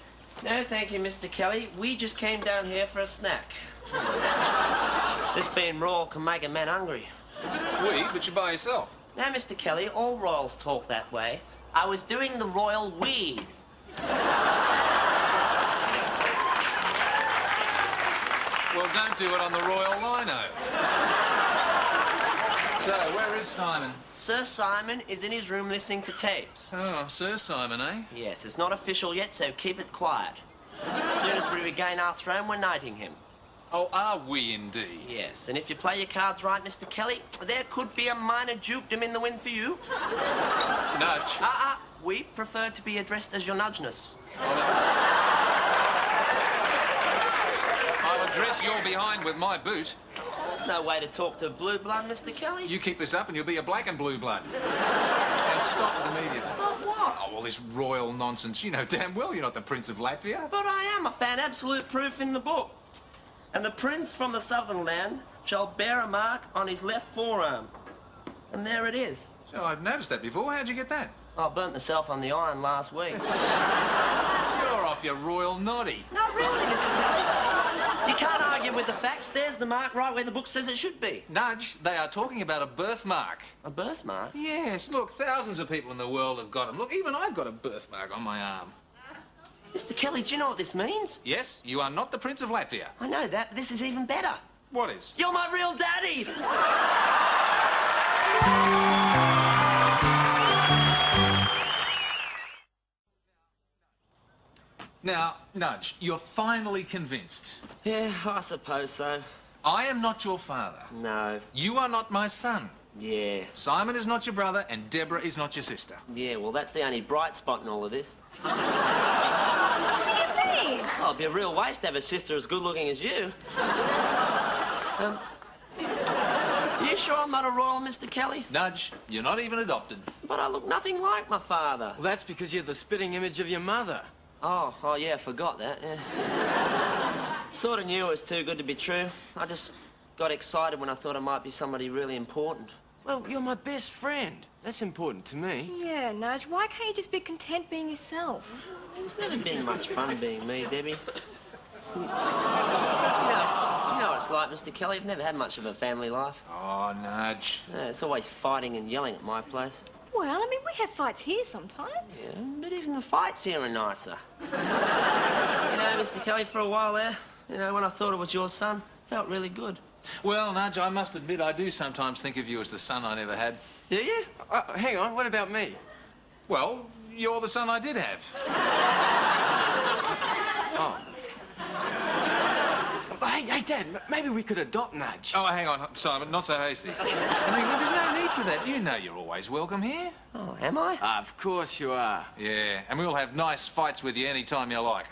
No, thank you, Mr. Kelly. We just came down here for a snack. This being royal can make a man hungry. We, but you're by yourself. Now, Mr. Kelly, all royals talk that way. I was doing the royal we. Well, don't do it on the royal lino. So, where is Simon? Sir Simon is in his room listening to tapes. Oh, Sir Simon, eh? Yes, it's not official yet, so keep it quiet. As soon as we regain our throne, we're knighting him. Oh, are we indeed? Yes, and if you play your cards right, Mr. Kelly, there could be a minor dukedom in the wind for you. Nudge. We prefer to be addressed as your nudgeness. I'll address your behind with my boot. That's no way to talk to blue blood, Mr. Kelly. You keep this up and you'll be a black and blue blood. Now stop with the media. Stop what? Oh, all this royal nonsense. You know damn well you're not the Prince of Latvia. But I am. I found absolute proof in the book. And the prince from the southern land shall bear a mark on his left forearm. And there it is. Oh, I've noticed that before. How'd you get that? I burnt myself on the iron last week. You're off your royal noddy. Not really, Mr. Kelly. You can't argue with the facts. There's the mark right where the book says it should be. Nudge, they are talking about a birthmark. A birthmark? Yes, look, thousands of people in the world have got them. Look, even I've got a birthmark on my arm. Mr. Kelly, do you know what this means? Yes, you are not the Prince of Latvia. I know that, but this is even better. What is? You're my real daddy! Now, Nudge, you're finally convinced. Yeah, I suppose so. I am not your father. No. You are not my son. Yeah. Simon is not your brother, and Deborah is not your sister. Yeah, well, that's the only bright spot in all of this. Oh, it'd be a real waste to have a sister as good-looking as you. You sure I'm not a royal, Mr. Kelly? Nudge, you're not even adopted. But I look nothing like my father. Well, that's because you're the spitting image of your mother. Oh, yeah, I forgot that. Yeah. Sort of knew it was too good to be true. I just got excited when I thought I might be somebody really important. Well, you're my best friend. That's important to me. Yeah, Nudge, why can't you just be content being yourself? It's never been much fun being me, Debbie. You know what it's like, Mr. Kelly. I've never had much of a family life. Oh, Nudge. Yeah, it's always fighting and yelling at my place. Well, I mean, we have fights here sometimes. Yeah, but even the fights here are nicer. You know, Mr. Kelly, for a while there, you know, when I thought it was your son, felt really good. Well, Nudge, I must admit I do sometimes think of you as the son I never had. Do you? Hang on, what about me? Well, you're the son I did have. Oh. Hey, Dad, maybe we could adopt Nudge. Oh, hang on, Simon, not so hasty. I mean, well, there's no need for that. You know you're always welcome here. Oh, am I? Of course you are. Yeah, and we'll have nice fights with you any time you like.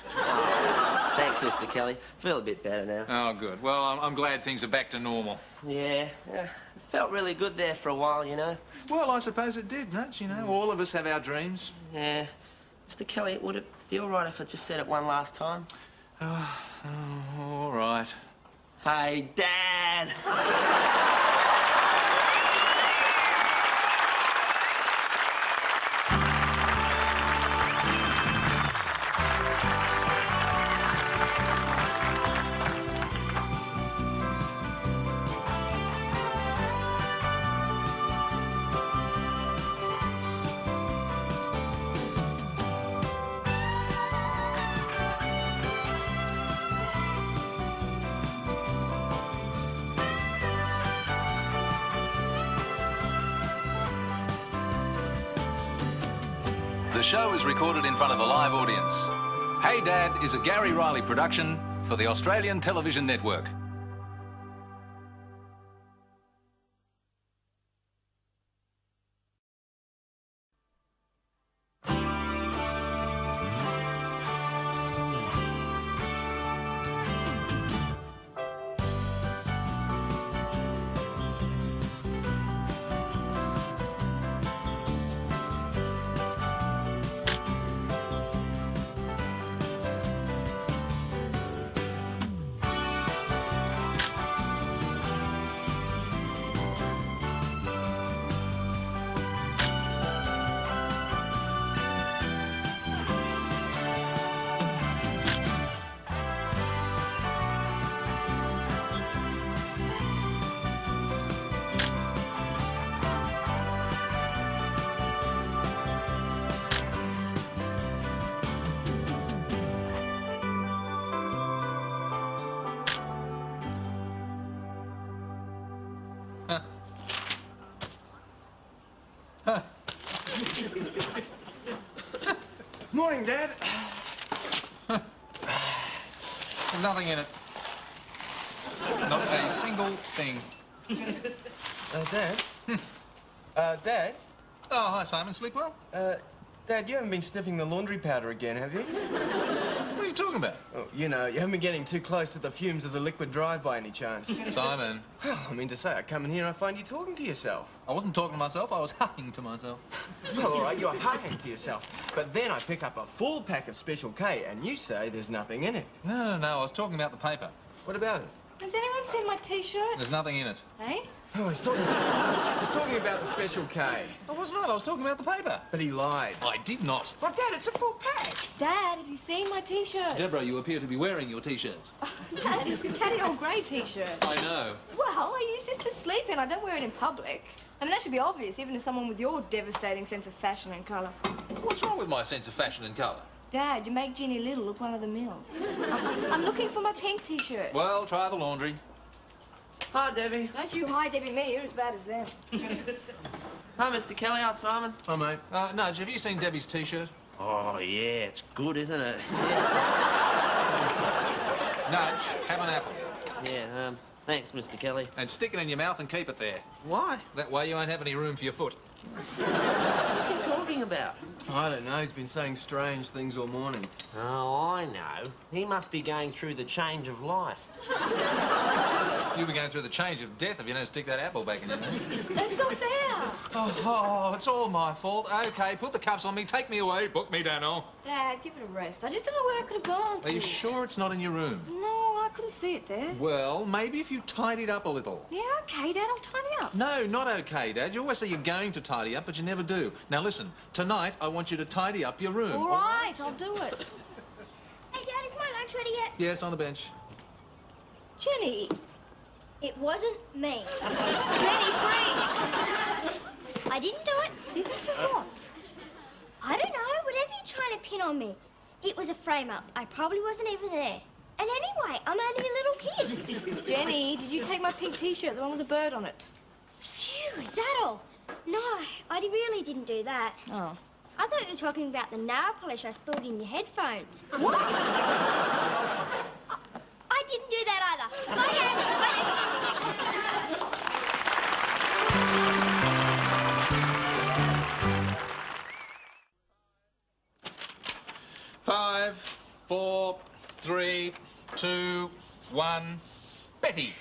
Thanks, Mr. Kelly. Feel a bit better now. Oh, good. Well, I'm glad things are back to normal. Yeah, it felt really good there for a while, you know. Well, I suppose it did, Nudge, you know. All of us have our dreams. Yeah. Mr. Kelly, would it be all right if I just said it one last time? All right. Hey, Dad! The show is recorded in front of a live audience. Hey Dad is a Gary Riley production for the Australian Television Network. Morning, Dad. There's nothing in it. Not a single thing. Dad? Dad? Oh, hi, Simon. Sleep well? Dad, you haven't been sniffing the laundry powder again, have you? What are you talking about? Oh, you know, you haven't been getting too close to the fumes of the liquid drive by any chance. Simon. Well, I mean to say, I come in here and I find you talking to yourself. I wasn't talking to myself, I was hugging to myself. Well, all right, you're hugging to yourself. But then I pick up a full pack of Special K and you say there's nothing in it. No, I was talking about the paper. What about it? Has anyone seen my T-shirt? There's nothing in it. Eh? Oh, he's talking about the Special K. I was not, I was talking about the paper. But he lied. I did not. Well, Dad, it's a full pack. Dad, have you seen my T-shirt? Deborah, you appear to be wearing your T-shirt. Dad, it's a tatty old grey T-shirt. I know. Well, I use this to sleep in. I don't wear it in public. I mean, that should be obvious, even to someone with your devastating sense of fashion and colour. What's wrong with my sense of fashion and colour? Dad, you make Ginny Little look one of the mill. I'm looking for my pink T-shirt. Well, try the laundry. Hi, Debbie. Don't you hi, Debbie me. You're as bad as them. Hi, Mr. Kelly. Hi, Simon. Hi, mate. Nudge, have you seen Debbie's T-shirt? Oh, yeah, it's good, isn't it? Nudge, have an apple. Yeah, thanks, Mr. Kelly. And stick it in your mouth and keep it there. Why? That way you won't have any room for your foot. What's he talking about? I don't know. He's been saying strange things all morning. Oh, I know. He must be going through the change of life. You'll be going through the change of death if you don't stick that apple back in your mouth. It's not there. Oh, it's all my fault. OK, put the cuffs on me, take me away, book me, Dano. Dad, give it a rest. I just don't know where I could have gone to. Are you sure it's not in your room? No, I couldn't see it there. Well, maybe if you tidied up a little. Yeah, OK, Dad, I'll tidy up. No, not OK, Dad. You always say you're going to tidy up, but you never do. Now, listen, tonight I want you to tidy up your room. All right, I'll do it. Hey, Dad, is my lunch ready yet? Yes, on the bench. Jenny. It wasn't me. Jenny, freeze. I didn't do it. Didn't do what? I don't know. Whatever you're trying to pin on me. It was a frame-up. I probably wasn't even there. And anyway, I'm only a little kid. Jenny, did you take my pink T-shirt, the one with the bird on it? Phew, is that all? No, I really didn't do that. Oh. I thought you were talking about the nail polish I spilled in your headphones. What? I didn't do that either. Bye, Dad. Bye, Dad. 5, 4, 3, 2, 1. Betty.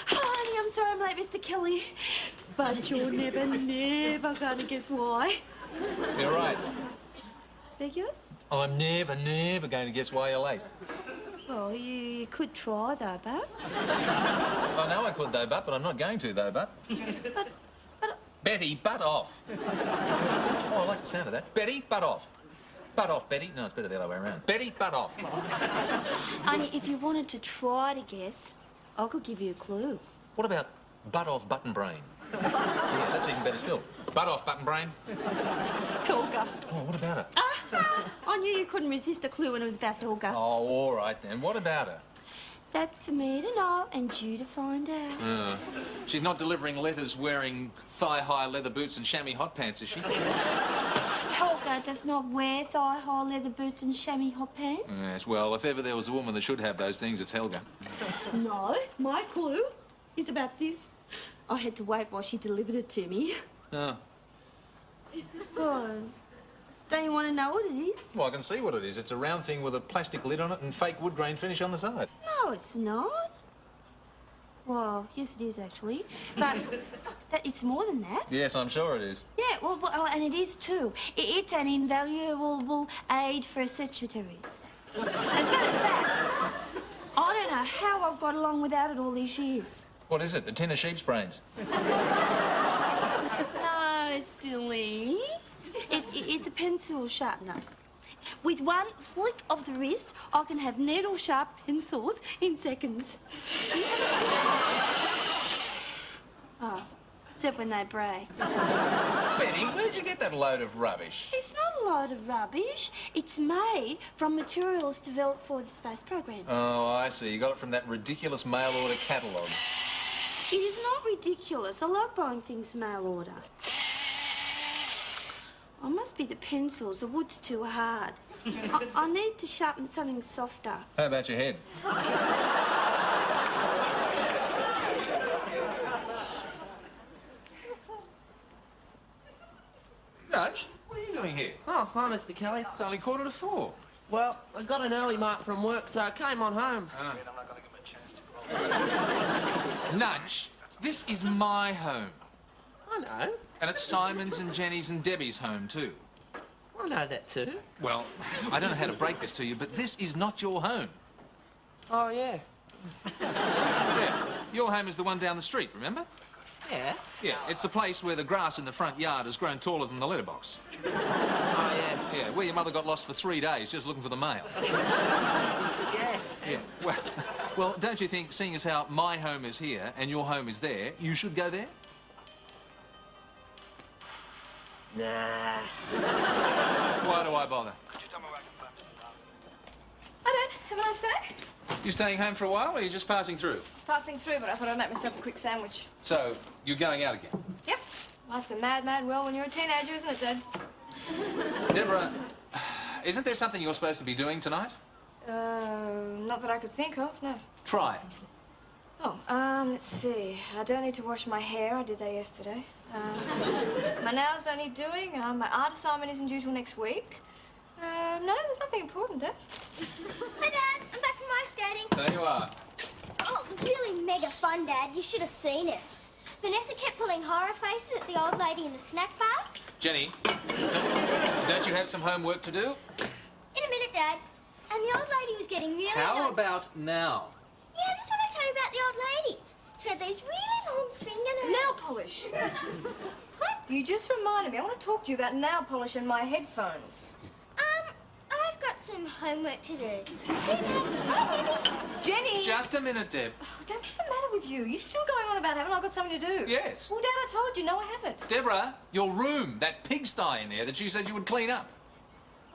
Honey, I'm sorry I'm late, Mr. Kelly. But you're never gonna guess why. You're right. Beg yours? I'm never going to guess why you're late. Well, you could try, though, but... I know I could, though, but I'm not going to, though, but... Betty, butt off. Oh, I like the sound of that. Betty, butt off. Butt off, Betty. No, it's better the other way around. Betty, butt off. Honey, if you wanted to try to guess, I could give you a clue. What about butt off button brain? Yeah, that's even better still. Butt off button brain. Helga. Oh, what about her? I knew you couldn't resist a clue when it was about Helga. Oh, all right then. What about her? That's for me to know and you to find out. She's not delivering letters wearing thigh-high leather boots and chamois hot pants, is she? Helga that does not wear thigh-high leather boots and chamois hot pants? Yes, well, if ever there was a woman that should have those things, it's Helga. No, my clue is about this. I had to wait while she delivered it to me. Oh. Oh. Don't you want to know what it is? Well, I can see what it is. It's a round thing with a plastic lid on it and fake wood grain finish on the side. No, it's not. Well, yes, it is, actually. But it's more than that. Yes, I'm sure it is. Yeah, well, and it is, too. It's an invaluable aid for secretaries. As a matter of fact, I don't know how I've got along without it all these years. What is it? A tin of sheep's brains? No, silly. It's a pencil sharpener. With one flick of the wrist, I can have needle-sharp pencils in seconds. Oh, except when they break. Betty, where'd you get that load of rubbish? It's not a load of rubbish. It's made from materials developed for the space program. Oh, I see. You got it from that ridiculous mail-order catalogue. It is not ridiculous. I like buying things mail order. Oh, it must be the pencils. The wood's too hard. I need to sharpen something softer. How about your head? Nudge, what are you doing here? Oh, hi, Mr. Kelly. It's only 3:45. Well, I got an early mark from work, so I came on home. Nudge, this is my home. I know. And it's Simon's and Jenny's and Debbie's home, too. I know that too. Well, I don't know how to break this to you, but this is not your home. Oh, yeah. Yeah, your home is the one down the street, remember? Yeah? Yeah, it's the place where the grass in the front yard has grown taller than the letterbox. Oh, yeah. Yeah, where your mother got lost for 3 days just looking for the mail. Yeah. Yeah, well, don't you think, seeing as how my home is here and your home is there, you should go there? Nah. Why do I bother? Hi, Dad. Have a nice day. You staying home for a while, or are you just passing through? Just passing through, but I thought I'd make myself a quick sandwich. So, you're going out again? Yep. Life's a mad, mad world when you're a teenager, isn't it, Dad? Deborah, isn't there something you're supposed to be doing tonight? Not that I could think of, no. Try it. Oh, let's see. I don't need to wash my hair. I did that yesterday. My nails don't need doing. My art assignment isn't due till next week. No, there's nothing important, Dad. Hi, Dad. I'm back from ice skating. There you are. Oh, it was really mega fun, Dad. You should have seen us. Vanessa kept pulling horror faces at the old lady in the snack bar. Jenny, don't you have some homework to do? In a minute, Dad. And the old lady was getting really How about now? Yeah, I just want to tell you about the old lady. She had these really long fingernails. Nail polish. What? You just reminded me. I want to talk to you about nail polish and my headphones. I've got some homework to do. See, Dad? I don't really... Jenny! Just a minute, Deb. Oh, Dad, what's the matter with you? You're still going on about haven't I got something to do? Yes. Well, Dad, I told you. No, I haven't. Deborah, your room, that pigsty in there that you said you would clean up.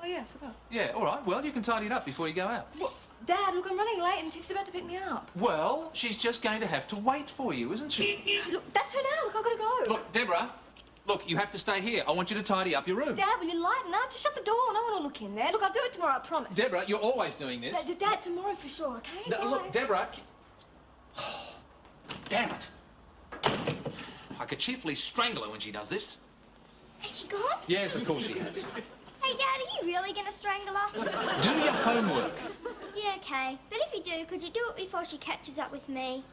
Oh, yeah, I forgot. Yeah, all right. Well, you can tidy it up before you go out. Well, Dad, look, I'm running late and Tiff's about to pick me up. Well, she's just going to have to wait for you, isn't she? Look, that's her now. Look, I've got to go. Look, Deborah, look, you have to stay here. I want you to tidy up your room. Dad, will you lighten up? Just shut the door. No one will look in there. Look, I'll do it tomorrow, I promise. Deborah, you're always doing this. Dad, tomorrow for sure, okay? No, Bye. look, Deborah. Damn it. I could cheerfully strangle her when she does this. Has she gone? Yes, of course she has. Hey, Dad, are you really going to strangle her? Do your homework. Yeah, okay. But if you do, could you do it before she catches up with me?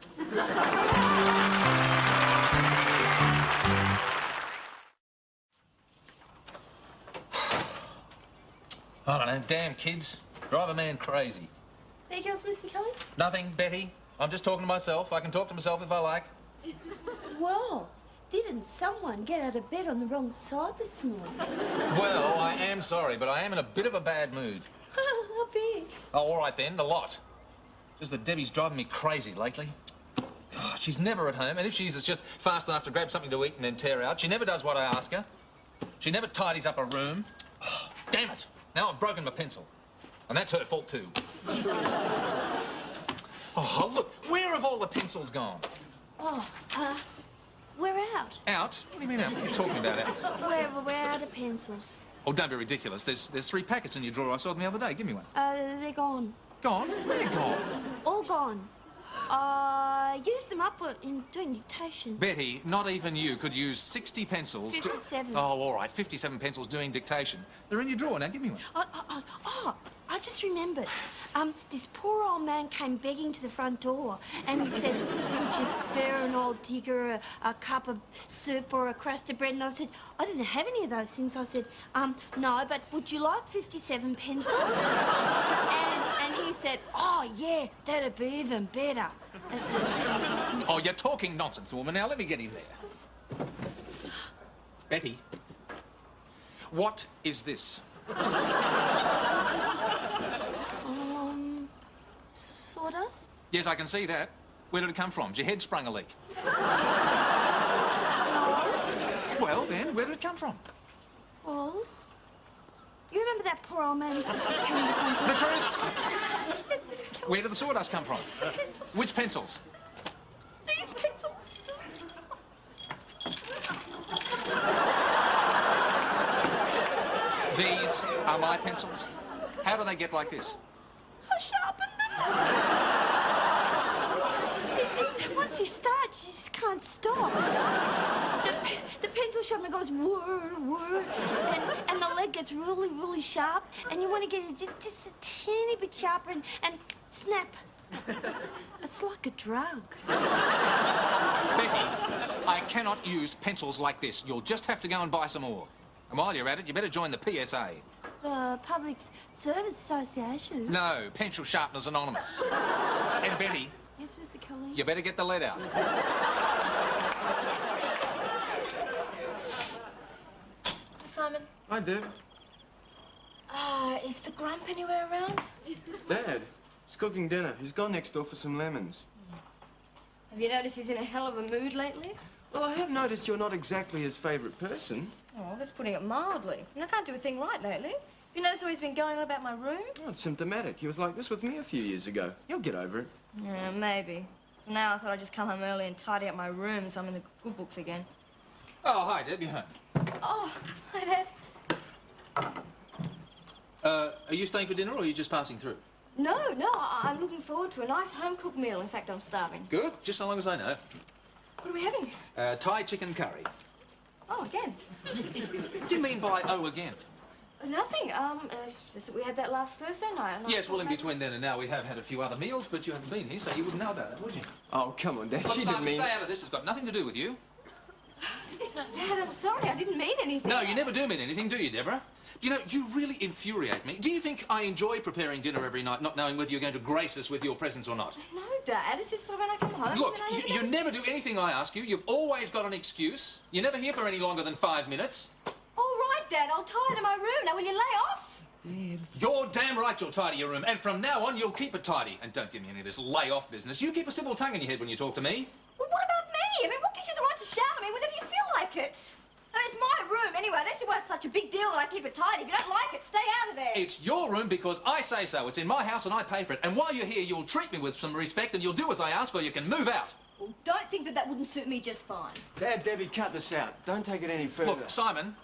I don't know, damn kids. Drive a man crazy. Anything else, Mr. Kelly? Nothing, Betty. I'm just talking to myself. I can talk to myself if I like. Well, didn't someone get out of bed on the wrong side this morning? Well, I am sorry, but I am in a bit of a bad mood. How big? Oh, all right then, a lot. Just that Debbie's driving me crazy lately. God, she's never at home, and if she is, it's just fast enough to grab something to eat and then tear out. She never does what I ask her. She never tidies up her room. Oh, damn it. Now I've broken my pencil. And that's her fault, too. Oh, look, where have all the pencils gone? Oh, we're out. Out? What do you mean out? What are you talking about out? We're out of pencils. Oh, don't be ridiculous. There's 3 packets in your drawer. I saw them the other day. Give me one. They're gone. Gone? Where gone? All gone. Used them up in doing dictation. Betty, not even you could use 60 pencils. 57. Oh, all right. 57 pencils doing dictation. They're in your drawer now. Give me one. I just remembered. This poor old man came begging to the front door and he said, could you spare an old digger a cup of soup or a crust of bread? And I said, I didn't have any of those things. I said, no, but would you like 57 pencils? and he said, oh, yeah, that'd be even better. Oh, you're talking nonsense, woman. Now, let me get in there. Betty, what is this? Sawdust? Yes, I can see that. Where did it come from? Has your head sprung a leak? Well, then, where did it come from? Well, you remember that poor old man who came in the front door? The truth! Yes, Mr. Kelly. Where did the sawdust come from? Pencils. Which pencils? These pencils. These are my pencils. How do they get like this? I sharpened them. Once you start, you just can't stop. The pencil sharpener goes whir, whir, and the lead gets really, really sharp, and you want to get it just a teeny bit sharper and snap. It's like a drug. Betty, I cannot use pencils like this. You'll just have to go and buy some more. And while you're at it, you better join the PSA. The Public Service Association. No, Pencil Sharpeners Anonymous. And Betty, Yes, Mr. Kelly. you better get the lead out. Simon, Hi, Deb. is the Grump anywhere around? Dad, he's cooking dinner. He's gone next door for some lemons. Have you noticed he's in a hell of a mood lately? Well, I have noticed you're not exactly his favourite person. Oh, that's putting it mildly. I can't do a thing right lately. You notice how he's been going on about my room? Oh, it's symptomatic. He was like this with me a few years ago. You'll get over it. Yeah, maybe. For now, I thought I'd just come home early and tidy up my room so I'm in the good books again. Oh, hi, Deb. You're home. Oh, hi, Dad. Are you staying for dinner or are you just passing through? No, I'm looking forward to a nice home-cooked meal. In fact, I'm starving. Good, just so long as I know. What are we having? Thai chicken curry. Oh, again. What do you mean by oh again? Nothing. It's just that we had that last Thursday night. And I Yes, well, in thought between then and now, we have had a few other meals, but you haven't been here, so you wouldn't know about that, would you? Oh, come on, Dad. Look, She didn't Simon, mean... stay out of this. It's got nothing to do with you. Dad, I'm sorry. I didn't mean anything. No, you never do mean anything, do you, Deborah? Do you know, you really infuriate me. Do you think I enjoy preparing dinner every night, not knowing whether you're going to grace us with your presence or not? No, Dad. It's just that when I come home... Look, then I you never do anything I ask you. You've always got an excuse. You're never here for any longer than 5 minutes. All right, Dad. I'll tidy my room. Now, will you lay off? You're damn right you'll tidy your room, and from now on, you'll keep it tidy. And don't give me any of this lay-off business. You keep a civil tongue in your head when you talk to me. Well, what about me? I mean, what gives you the right to shout at me whenever you feel like it? I mean, it's my room anyway. I don't see why it's such a big deal that I keep it tidy. If you don't like it, stay out of there. It's your room because I say so. It's in my house and I pay for it. And while you're here, you'll treat me with some respect and you'll do as I ask or you can move out. Well, don't think that wouldn't suit me just fine. Dad, Debbie, cut this out. Don't take it any further. Look, Simon,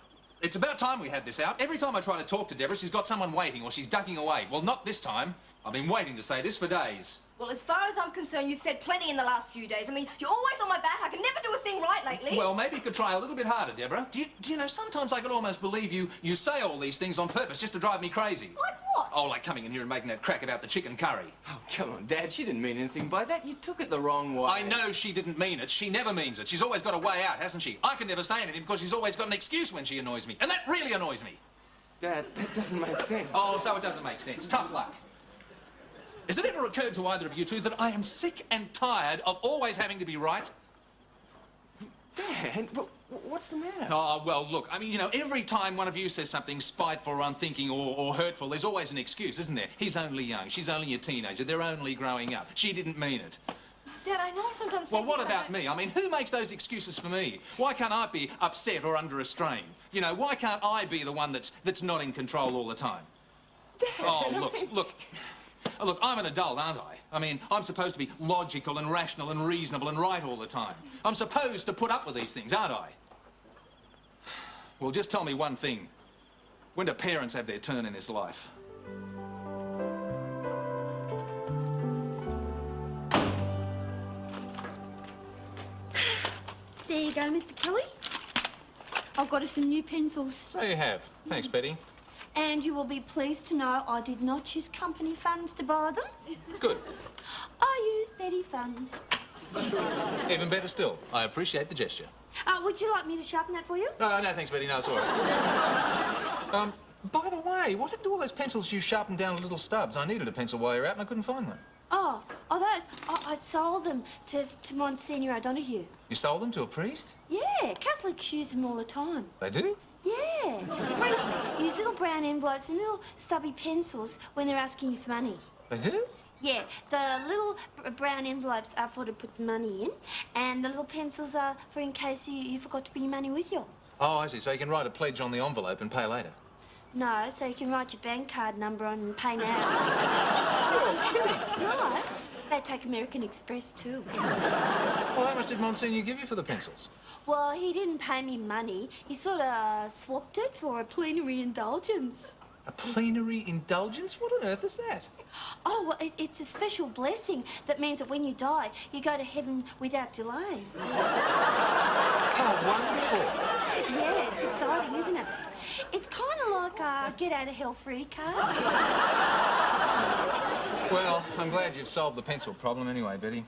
it's about time we had this out. Every time I try to talk to Deborah, she's got someone waiting or she's ducking away. Well, not this time. I've been waiting to say this for days. Well, as far as I'm concerned, you've said plenty in the last few days. I mean, you're always on my back. I can never do a thing right lately. Well, maybe you could try a little bit harder, Deborah. Do you know, sometimes I can almost believe you say all these things on purpose just to drive me crazy. Like what? Oh, like coming in here and making that crack about the chicken curry. Oh, come on, Dad. She didn't mean anything by that. You took it the wrong way. I know she didn't mean it. She never means it. She's always got a way out, hasn't she? I can never say anything because she's always got an excuse when she annoys me. And that really annoys me. Dad, that doesn't make sense. Oh, so it doesn't make sense. Tough luck. Has it ever occurred to either of you two that I am sick and tired of always having to be right? Dad, what's the matter? Oh, well, look, I mean, you know, every time one of you says something spiteful or unthinking or hurtful, there's always an excuse, isn't there? He's only young. She's only a teenager. They're only growing up. She didn't mean it. Dad, I know I sometimes say Well, what things about me? I mean, who makes those excuses for me? Why can't I be upset or under a strain? You know, why can't I be the one that's not in control all the time? Dad, Oh, look, I'm an adult, aren't I? I mean, I'm supposed to be logical and rational and reasonable and right all the time. I'm supposed to put up with these things, aren't I? Well, just tell me one thing. When do parents have their turn in this life? There you go, Mr. Kelly. I've got us some new pencils. So you have. Thanks, Betty. And you will be pleased to know I did not use company funds to buy them. Good. I used Betty funds. Even better still. I appreciate the gesture. Would you like me to sharpen that for you? No, thanks, Betty. No, it's all right. By the way, what happened to all those pencils you sharpened down to little stubs? I needed a pencil while you were out and I couldn't find one. Oh, those. I sold them to Monsignor O'Donoghue. You sold them to a priest? Yeah, Catholics use them all the time. They do? Yeah. Priests use little brown envelopes and little stubby pencils when they're asking you for money. They do? Yeah, the little brown envelopes are for to put the money in, and the little pencils are for in case you forgot to bring your money with you. Oh, I see. So you can write a pledge on the envelope and pay later. No, so you can write your bank card number on and pay now. You're kidding. No, they take American Express too. Well, how much did Monsignor give you for the pencils? Well, he didn't pay me money. He sort of swapped it for a plenary indulgence. A plenary indulgence? What on earth is that? Oh, well, it's a special blessing that means that when you die, you go to heaven without delay. How wonderful. Yeah, it's exciting, isn't it? It's kind of like a get-out-of-hell-free card. Well, I'm glad you've solved the pencil problem anyway, Betty.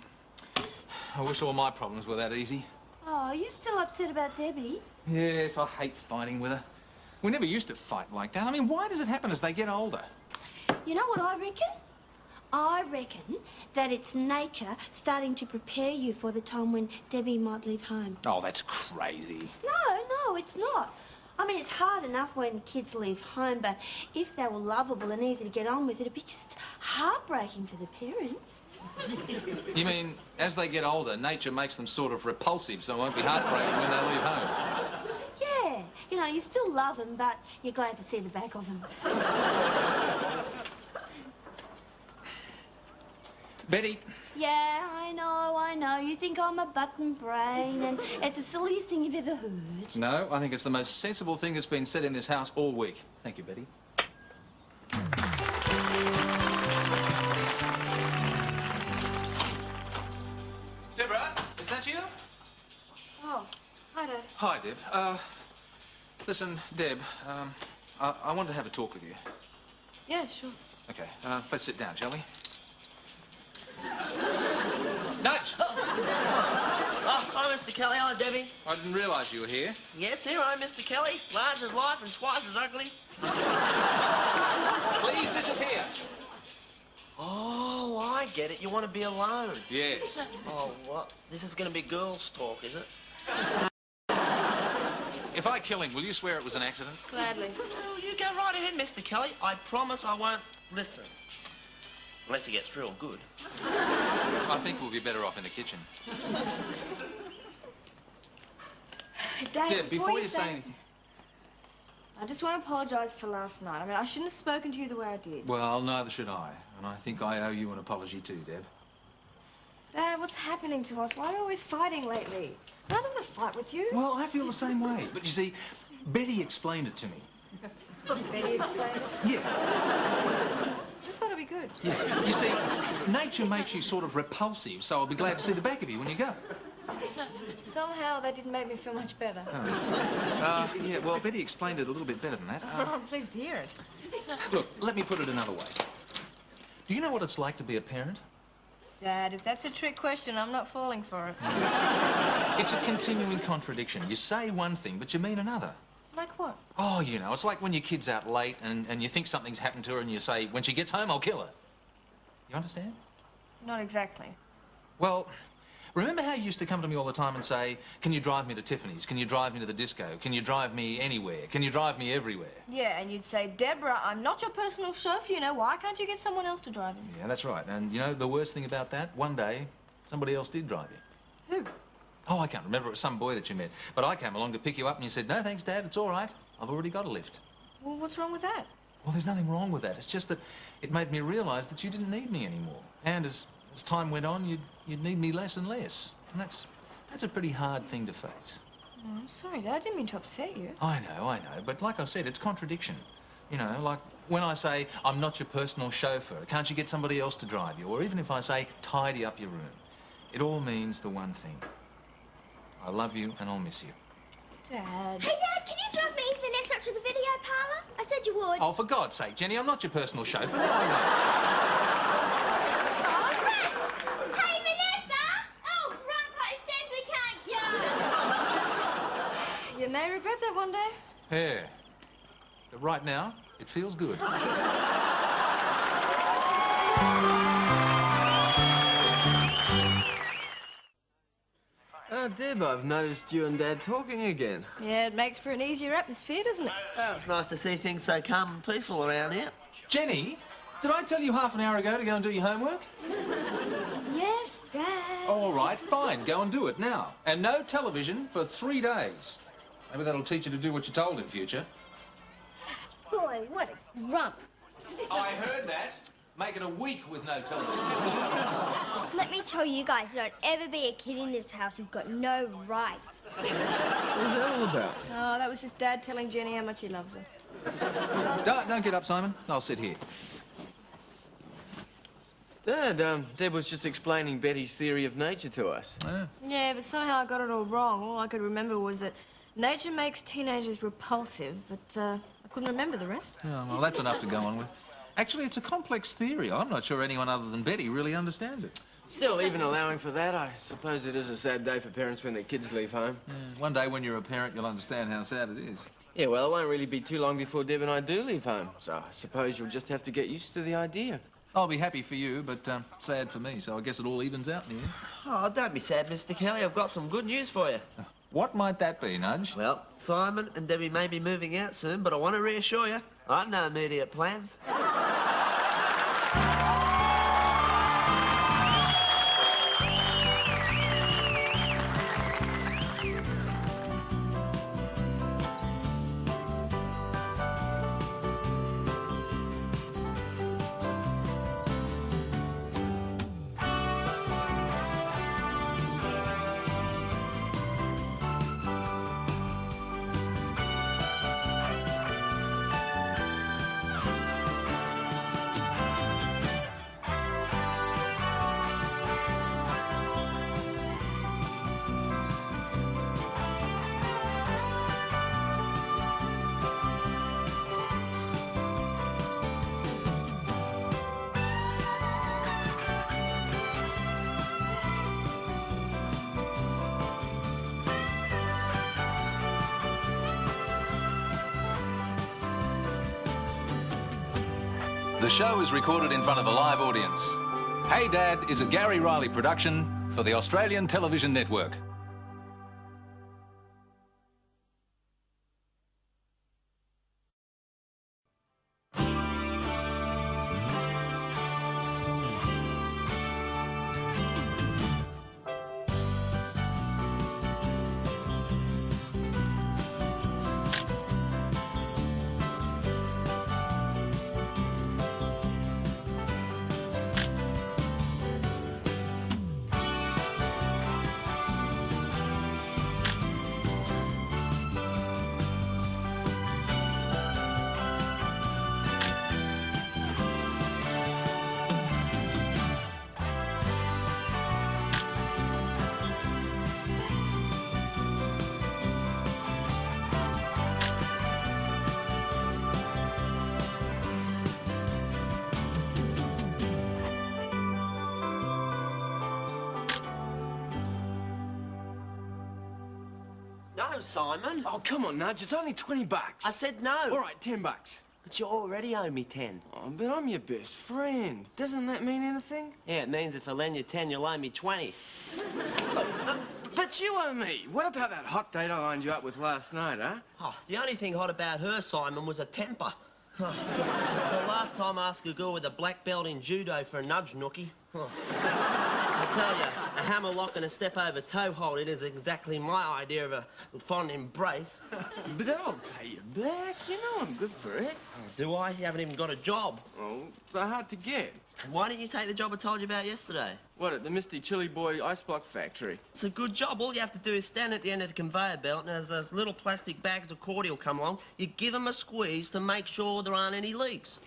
I wish all my problems were that easy. Oh, are you still upset about Debbie? Yes, I hate fighting with her. We never used to fight like that. I mean, why does it happen as they get older? You know what I reckon? I reckon that it's nature starting to prepare you for the time when Debbie might leave home. Oh, that's crazy. No, it's not. I mean, it's hard enough when kids leave home, but if they were lovable and easy to get on with, it'd be just heartbreaking for the parents. You mean, as they get older, nature makes them sort of repulsive, so it won't be heartbreaking when they leave home? Yeah, you know, you still love them, but you're glad to see the back of them. Betty. Yeah, I know. You think I'm a button brain, and it's the silliest thing you've ever heard. No, I think it's the most sensible thing that's been said in this house all week. Thank you, Betty. Deborah, is that you? Oh, hi, Dad. Hi, Deb. Listen, Deb, I wanted to have a talk with you. Yeah, sure. Okay, let's sit down, shall we? Nudge! Oh, hi, Mr. Kelly. Hi, Debbie. I didn't realise you were here. Yes, here I am, Mr. Kelly. Large as life and twice as ugly. Please disappear. Oh, I get it. You want to be alone. Yes. Oh, what? This is going to be girls' talk, is it? If I kill him, will you swear it was an accident? Gladly. Oh, you go right ahead, Mr. Kelly. I promise I won't listen. Unless he gets real good. I think we'll be better off in the kitchen. Dad, Deb, before you say anything... I just want to apologise for last night. I mean, I shouldn't have spoken to you the way I did. Well, neither should I. And I think I owe you an apology too, Deb. Dad, what's happening to us? Why are we always fighting lately? I don't want to fight with you. Well, I feel the same way. But you see, Betty explained it to me. Betty explained it. Yeah. This ought to be good. Yeah. You see, nature makes you sort of repulsive, so I'll be glad to see the back of you when you go. Somehow that didn't make me feel much better. Yeah, well, Betty explained it a little bit better than that. I'm pleased to hear it. Look, let me put it another way. Do you know what it's like to be a parent? Dad, if that's a trick question, I'm not falling for it. It's a continuing contradiction. You say one thing, but you mean another. Like what? Oh, you know, it's like when your kid's out late and you think something's happened to her and you say, when she gets home, I'll kill her. You understand? Not exactly. Well, remember how you used to come to me all the time and say, can you drive me to Tiffany's? Can you drive me to the disco? Can you drive me anywhere? Can you drive me everywhere? Yeah, and you'd say, Deborah, I'm not your personal chauffeur, you know. Why can't you get someone else to drive you? Yeah, that's right. And you know, the worst thing about that, one day, somebody else did drive you. Who? Oh, I can't remember. It was some boy that you met. But I came along to pick you up and you said, no, thanks, Dad, it's all right. I've already got a lift. Well, what's wrong with that? Well, there's nothing wrong with that. It's just that it made me realise that you didn't need me anymore. And as time went on, you'd need me less and less. And that's a pretty hard thing to face. Oh, I'm sorry, Dad. I didn't mean to upset you. I know. But like I said, it's contradiction. You know, like when I say, I'm not your personal chauffeur, can't you get somebody else to drive you? Or even if I say, tidy up your room. It all means the one thing. I love you and I'll miss you. Hey, Dad. Dad, can you drive me and Vanessa up to the video parlour? I said you would. Oh, for God's sake, Jenny, I'm not your personal chauffeur. No, I Oh, rats! Hey, Vanessa! Oh, Grandpa says we can't go. You may regret that one day. won't. Yeah. But right now, it feels good. Oh, Deb, I've noticed you and Dad talking again. Yeah, it makes for an easier atmosphere, doesn't it? Well, it's nice to see things so calm and peaceful around here. Jenny, did I tell you half an hour ago to go and do your homework? Yes, Dad. All right, fine, go and do it now. And no television for 3 days. Maybe that'll teach you to do what you're told in future. Boy, what a grump. I heard that. Make it a week with no television. Let me tell you guys, don't ever be a kid in this house who've got no rights. What was that all about? Oh, that was just Dad telling Jenny how much he loves her. Don't get up, Simon. I'll sit here. Dad, Deb was just explaining Betty's theory of nature to us. Yeah, but somehow I got it all wrong. All I could remember was that nature makes teenagers repulsive, but I couldn't remember the rest. Oh, well, that's enough to go on with. Actually, it's a complex theory. I'm not sure anyone other than Betty really understands it. Still, even allowing for that, I suppose it is a sad day for parents when their kids leave home. Yeah, one day when you're a parent, you'll understand how sad it is. Yeah, well, it won't really be too long before Deb and I do leave home, so I suppose you'll just have to get used to the idea. I'll be happy for you, but sad for me, so I guess it all evens out in the end. Oh, don't be sad, Mr. Kelly. I've got some good news for you. What might that be, Nudge? Well, Simon and Debbie may be moving out soon, but I want to reassure you, I've no immediate plans. The show is recorded in front of a live audience. Hey Dad is a Gary Riley production for the Australian Television Network. No, Simon. Oh, come on, Nudge, it's only 20 bucks. I said no. All right, 10 bucks. But you already owe me 10. Oh, but I'm your best friend. Doesn't that mean anything? Yeah, it means if I lend you 10, you'll owe me 20. But you owe me. What about that hot date I lined you up with last night, huh? Oh, the only thing hot about her, Simon, was her temper. Oh, so last time I asked a girl with a black belt in judo for a nudge nookie. Oh. I tell you, a hammerlock and a step-over toe hold, it is exactly my idea of a fond embrace. But that'll pay you back. You know I'm good for it. Do I? You haven't even got a job. Oh, they're hard to get. Why didn't you take the job I told you about yesterday? What, at the Misty Chili Boy ice block factory? It's a good job. All you have to do is stand at the end of the conveyor belt, and as those little plastic bags of cordial come along, you give them a squeeze to make sure there aren't any leaks.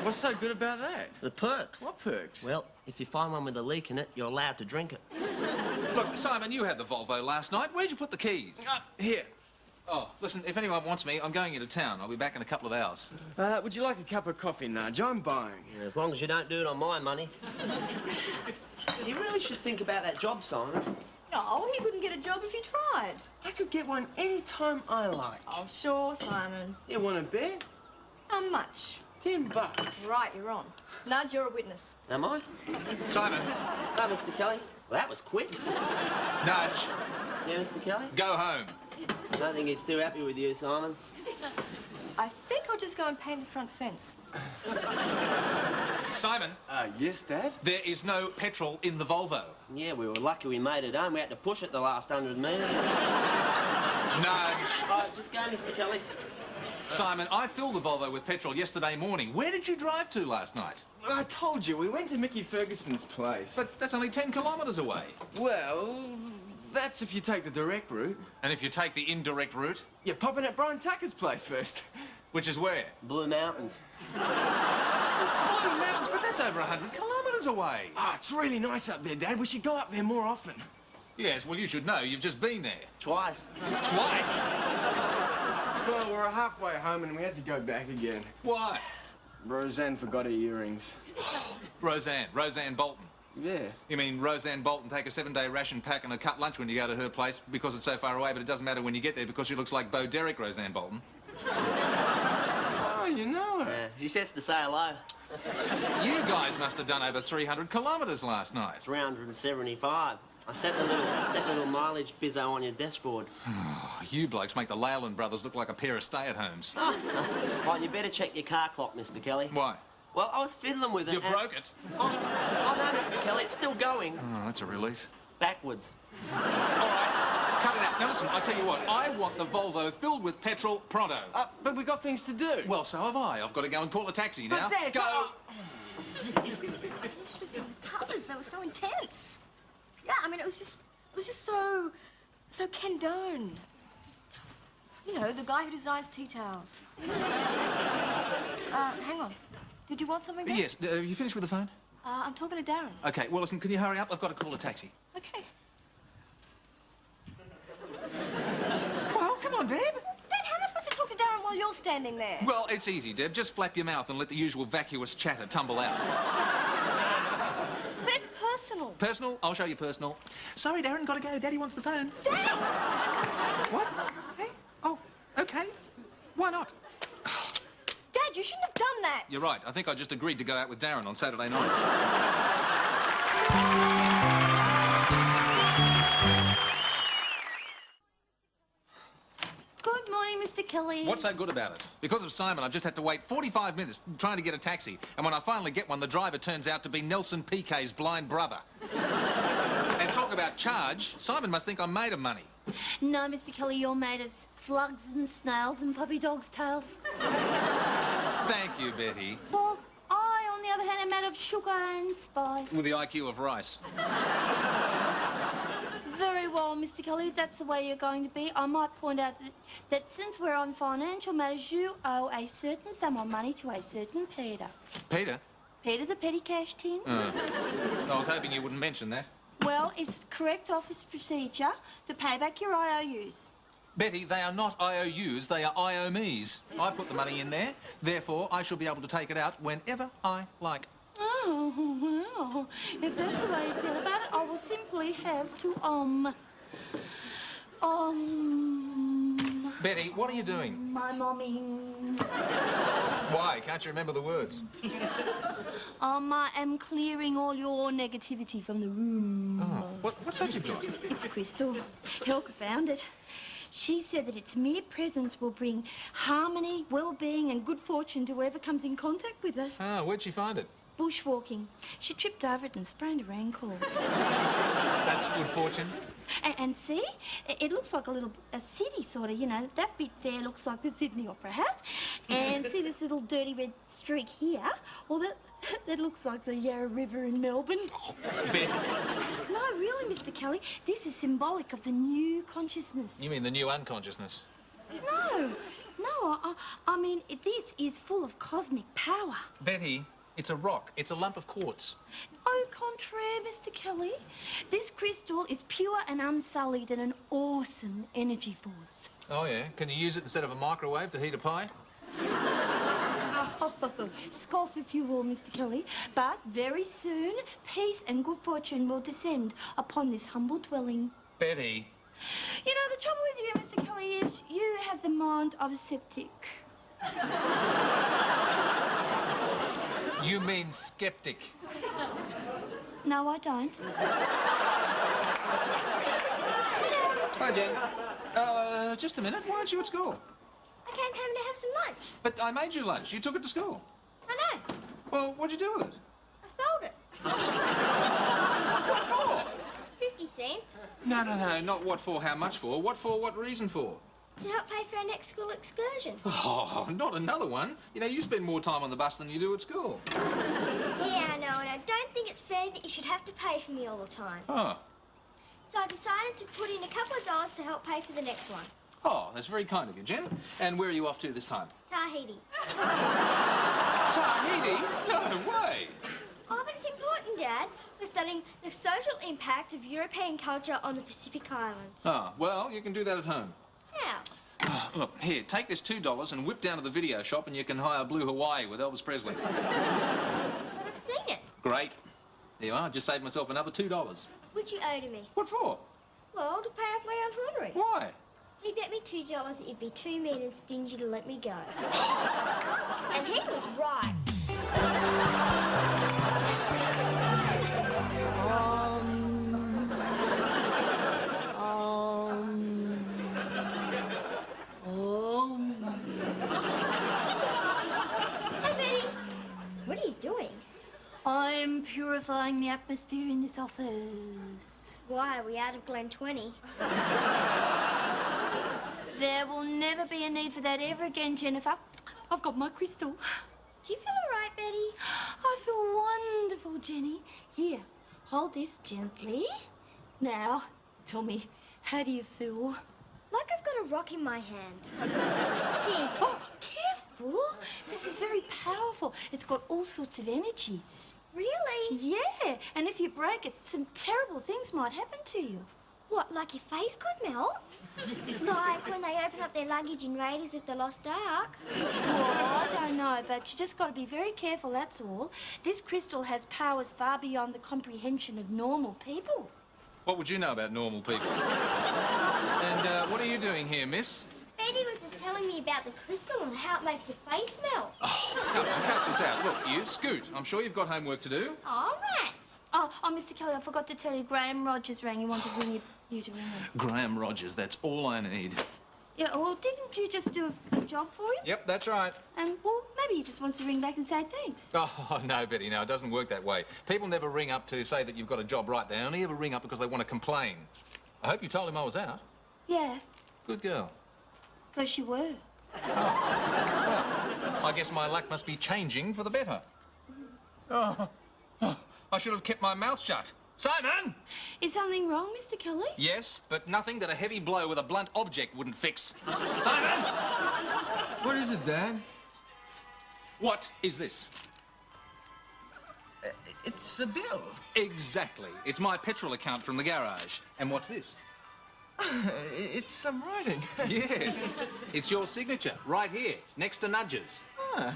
What's so good about that? The perks. What perks? Well, if you find one with a leak in it, you're allowed to drink it. Look, Simon, you had the Volvo last night. Where'd you put the keys? Here. Oh, listen, if anyone wants me, I'm going into town. I'll be back in a couple of hours. Would you like a cup of coffee, Nudge? I'm buying. Yeah, as long as you don't do it on my money. You really should think about that job, Simon. No, he couldn't get a job if he tried. I could get one any time I like. Oh, sure, Simon. You want to bet? How much? $10. Right, you're on. Nudge, you're a witness. Am I? Simon. No, Mr. Kelly. Well, that was quick. Nudge. Yeah, Mr. Kelly? Go home. I don't think he's too happy with you, Simon. I think I'll just go and paint the front fence. Simon. Yes, Dad? There is no petrol in the Volvo. Yeah, we were lucky we made it home. We had to push it the last 100 metres. Nudge. All right, just go, Mr. Kelly. Simon, I filled the Volvo with petrol yesterday morning. Where did you drive to last night? I told you, we went to Mickey Ferguson's place. But that's only 10 kilometres away. Well, that's if you take the direct route. And if you take the indirect route? You're popping at Brian Tucker's place first. Which is where? Blue Mountains. Blue Mountains, but that's over 100 kilometres away. Ah, it's really nice up there, Dad. We should go up there more often. Yes, well, you should know. You've just been there. Twice. Twice? Well, we're halfway home and we had to go back again. Why? Roseanne forgot her earrings. Roseanne Bolton. Yeah. You mean Roseanne Bolton take a 7-day ration pack and a cut lunch when you go to her place because it's so far away, but it doesn't matter when you get there because she looks like Bo Derek Roseanne Bolton? Oh, you know her. Yeah, she says to say hello. You guys must have done over 300 kilometres last night. 375. I set the little mileage bizzo on your dashboard. Oh, you blokes make the Leyland brothers look like a pair of stay-at-homes. Right, you better check your car clock, Mr. Kelly. Why? Well, I was fiddling with it. You broke it? Oh, no, Mr. Kelly, it's still going. Oh, that's a relief. Backwards. All right, cut it out. Now, listen, I tell you what, I want the Volvo filled with petrol pronto. But we got things to do. Well, so have I. I've got to go and call a taxi now. But Dad, go. You should have seen the colours. They were so intense. Yeah, I mean, it was just so Ken Doan. You know, the guy who designs tea towels. Hang on. Did you want something? Yes, you finished with the phone? I'm talking to Darren. OK, well, listen, can you hurry up? I've got to call a taxi. Okay. Well, come on, Deb. Dad, how am I supposed to talk to Darren while you're standing there? Well, it's easy, Deb. Just flap your mouth and let the usual vacuous chatter tumble out. But it's personal. Personal? I'll show you personal. Sorry, Darren, gotta go. Daddy wants the phone. Dad! What? Hey? Oh, OK. Why not? Dad, you shouldn't have done that. You're right. I think I just agreed to go out with Darren on Saturday night. Good morning, Mr. Kelly. What's so good about it? Because of Simon, I've just had to wait 45 minutes trying to get a taxi. And when I finally get one, the driver turns out to be Nelson Piquet's blind brother. And talk about charge, Simon must think I'm made of money. No, Mr. Kelly, you're made of slugs and snails and puppy dogs' tails. Thank you, Betty. Well, I, on the other hand, am made of sugar and spice. With the IQ of rice. Very well, Mr. Kelly, if that's the way you're going to be, I might point out that since we're on financial matters, you owe a certain sum of money to a certain Peter. Peter? Peter the petty cash tin. I was hoping you wouldn't mention that. Well, it's correct office procedure to pay back your IOUs. Betty, they are not IOUs, they are IOMEs. I put the money in there, therefore I shall be able to take it out whenever I like. Oh, well, if that's the way you feel about it, I will simply have to, Betty, what are you doing? my mommy. Why? Can't you remember the words? I am clearing all your negativity from the room. Oh, what's that you've got? It's crystal. Helga found it. She said that its mere presence will bring harmony, well-being and good fortune to whoever comes in contact with it. Ah, where'd she find it? Bushwalking. She tripped over it and sprained her ankle. That's good fortune. And see, it looks like a city sort of, you know. That bit there looks like the Sydney Opera House. And see this little dirty red streak here? Well, that looks like the Yarra River in Melbourne. Oh, Bette. No, really, Mr. Kelly, this is symbolic of the new consciousness. You mean the new unconsciousness? No, I mean, this is full of cosmic power. Betty, it's a rock. It's a lump of quartz. Au contraire, Mr. Kelly. This crystal is pure and unsullied and an awesome energy force. Oh, yeah? Can you use it instead of a microwave to heat a pie? Scoff if you will, Mr. Kelly, but very soon peace and good fortune will descend upon this humble dwelling. Betty. You know, the trouble with you, Mr. Kelly, is you have the mind of a septic. You mean skeptic. No, I don't. Hi, Jen. Just a minute. Why aren't you at school? I came home to have some lunch. But I made you lunch. You took it to school. I know. Well, what'd you do with it? I sold it. What for? 50 cents. No, not what for, how much for. What for, what reason for? To help pay for our next school excursion. Oh, not another one. You know, you spend more time on the bus than you do at school. Yeah, I know, and I don't think it's fair that you should have to pay for me all the time. Oh. So I decided to put in a couple of dollars to help pay for the next one. Oh, that's very kind of you, Jen. And where are you off to this time? Tahiti. Tahiti? No way. Oh, but it's important, Dad. We're studying the social impact of European culture on the Pacific Islands. Oh, well, you can do that at home. How? Look, here, take this $2 and whip down to the video shop and you can hire Blue Hawaii with Elvis Presley. But I've seen it. Great. There you are. Just saved myself another $2. Which you owe to me. What for? Well, to pay off my Aunt Henry. Why? He bet me $2 it'd be too mean and stingy to let me go. And he was right. Hey, Betty. What are you doing? I'm purifying the atmosphere in this office. Why, are we out of Glen 20? There will never be a need for that ever again, Jennifer. I've got my crystal. Do you feel all right, Betty? I feel wonderful, Jenny. Here, hold this gently. Now, tell me, how do you feel? Like I've got a rock in my hand. Here. Oh, careful. This is very powerful. It's got all sorts of energies. Really? Yeah, and if you break it, some terrible things might happen to you. What, like your face could melt? Like when they open up their luggage in Raiders of the Lost Ark? Oh, I don't know, but you just got to be very careful, that's all. This crystal has powers far beyond the comprehension of normal people. What would you know about normal people? And what are you doing here, miss? Betty was just telling me about the crystal and how it makes your face melt. Oh, come on, cut this out. Look, you, scoot. I'm sure you've got homework to do. All right. Oh, Mr. Kelly, I forgot to tell you, Graham Rogers rang. He wanted to ring you to ring him. Graham Rogers, that's all I need. Yeah, well, didn't you just do a job for him? Yep, that's right. And, well, maybe he just wants to ring back and say thanks. Oh, no, Betty, no, it doesn't work that way. People never ring up to say that you've got a job right. They only ever ring up because they want to complain. I hope you told him I was out. Yeah, Good girl. because you were. I guess my luck must be changing for the better. Oh, I should have kept my mouth shut. Simon! Is something wrong, Mr. Kelly? Yes, but nothing that a heavy blow with a blunt object wouldn't fix. Simon! What is it, Dad? What is this? It's a bill. Exactly. It's my petrol account from the garage. And what's this? It's some writing. Yes. It's your signature, right here, next to Nudge's. Well,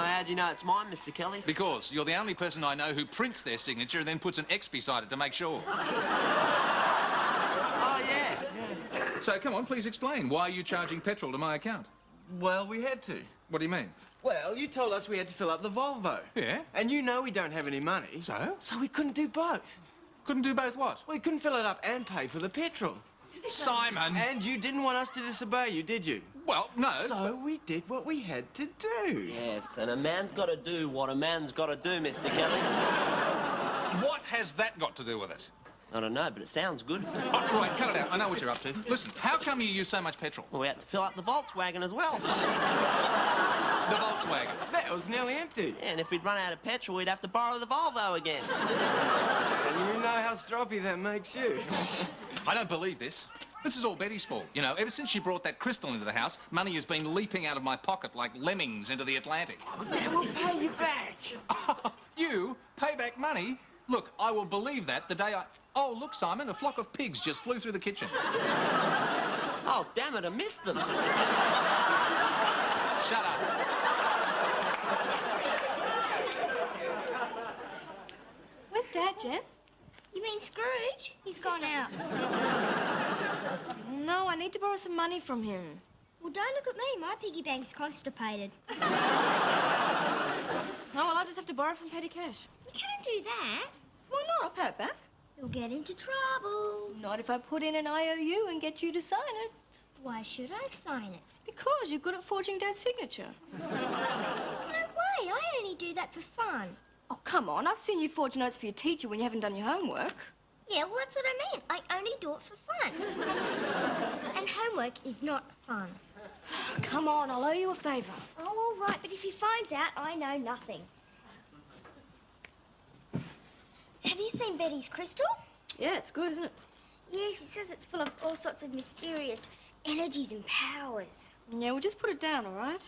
how do you know it's mine, Mr. Kelly? Because you're the only person I know who prints their signature and then puts an X beside it to make sure. Oh, yeah. So, come on, please explain. Why are you charging petrol to my account? Well, we had to. What do you mean? Well, you told us we had to fill up the Volvo. Yeah. And you know we don't have any money. So? So we couldn't do both. Couldn't do both what? We couldn't fill it up and pay for the petrol. Simon! And you didn't want us to disobey you, did you? Well, no. So we did what we had to do. Yes, and a man's got to do what a man's got to do, Mr. Kelly. What has that got to do with it? I don't know, but it sounds good. Oh, right, cut it out. I know what you're up to. Listen, how come you use so much petrol? Well, we had to fill up the Volkswagen as well. The Volkswagen. That was nearly empty. Yeah, and if we'd run out of petrol, we'd have to borrow the Volvo again. And you know how stroppy that makes you. I don't believe this. This is all Betty's fault. You know, ever since she brought that crystal into the house, money has been leaping out of my pocket like lemmings into the Atlantic. Oh, Dad, we'll pay you back. You pay back money? Look, I will believe that the day I... Oh, look, Simon, a flock of pigs just flew through the kitchen. Oh, damn it, I missed them. Shut up. Where's Dad, Jen? You mean Scrooge? He's gone out. No, I need to borrow some money from him. Well, don't look at me. My piggy bank's constipated. No, well, I'll just have to borrow from petty cash. You can't do that. Why not? I'll pay it back. You'll get into trouble. Not if I put in an IOU and get you to sign it. Why should I sign it? Because you're good at forging Dad's signature. No way. I only do that for fun. Oh, come on. I've seen you forge notes for your teacher when you haven't done your homework. Yeah, well, that's what I mean. I only do it for fun. And homework is not fun. Come on, I'll owe you a favour. Oh, all right, but if he finds out, I know nothing. Have you seen Betty's crystal? Yeah, it's good, isn't it? Yeah, she says it's full of all sorts of mysterious energies and powers. Yeah, we'll just put it down, all right?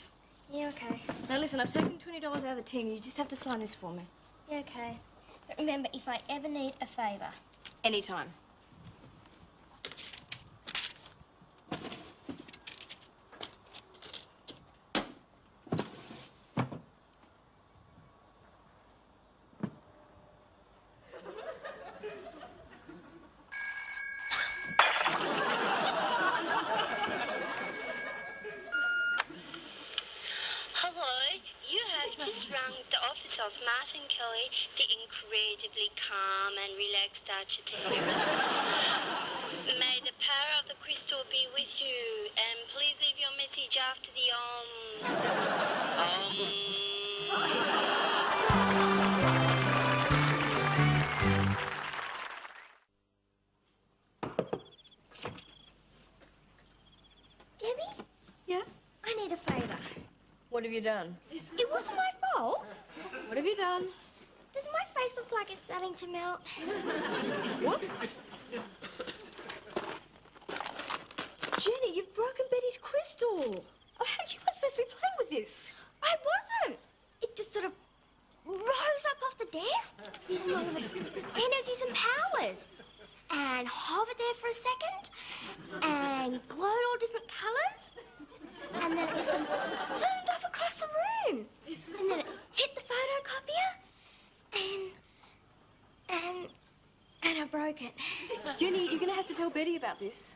Yeah, okay. Now, listen, I've taken $20 out of the tin. You just have to sign this for me. Yeah, okay. But remember, if I ever need a favour. Anytime. of Martin Kelly, the incredibly calm and relaxed architect. May the power of the crystal be with you, and please leave your message after the Debbie? Yeah? I need a favour. What have you done? It wasn't my fault. What have you done? Does my face look like it's starting to melt? What? Jenny, you've broken Betty's crystal. Oh, you were supposed to be playing with this. I wasn't. It just sort of rose up off the desk using all of its energies and powers and hovered there for a second and glowed all different colours. And then it just sort of zoomed off across the room. And then it hit the photocopier and I broke it. Jenny, you're going to have to tell Betty about this.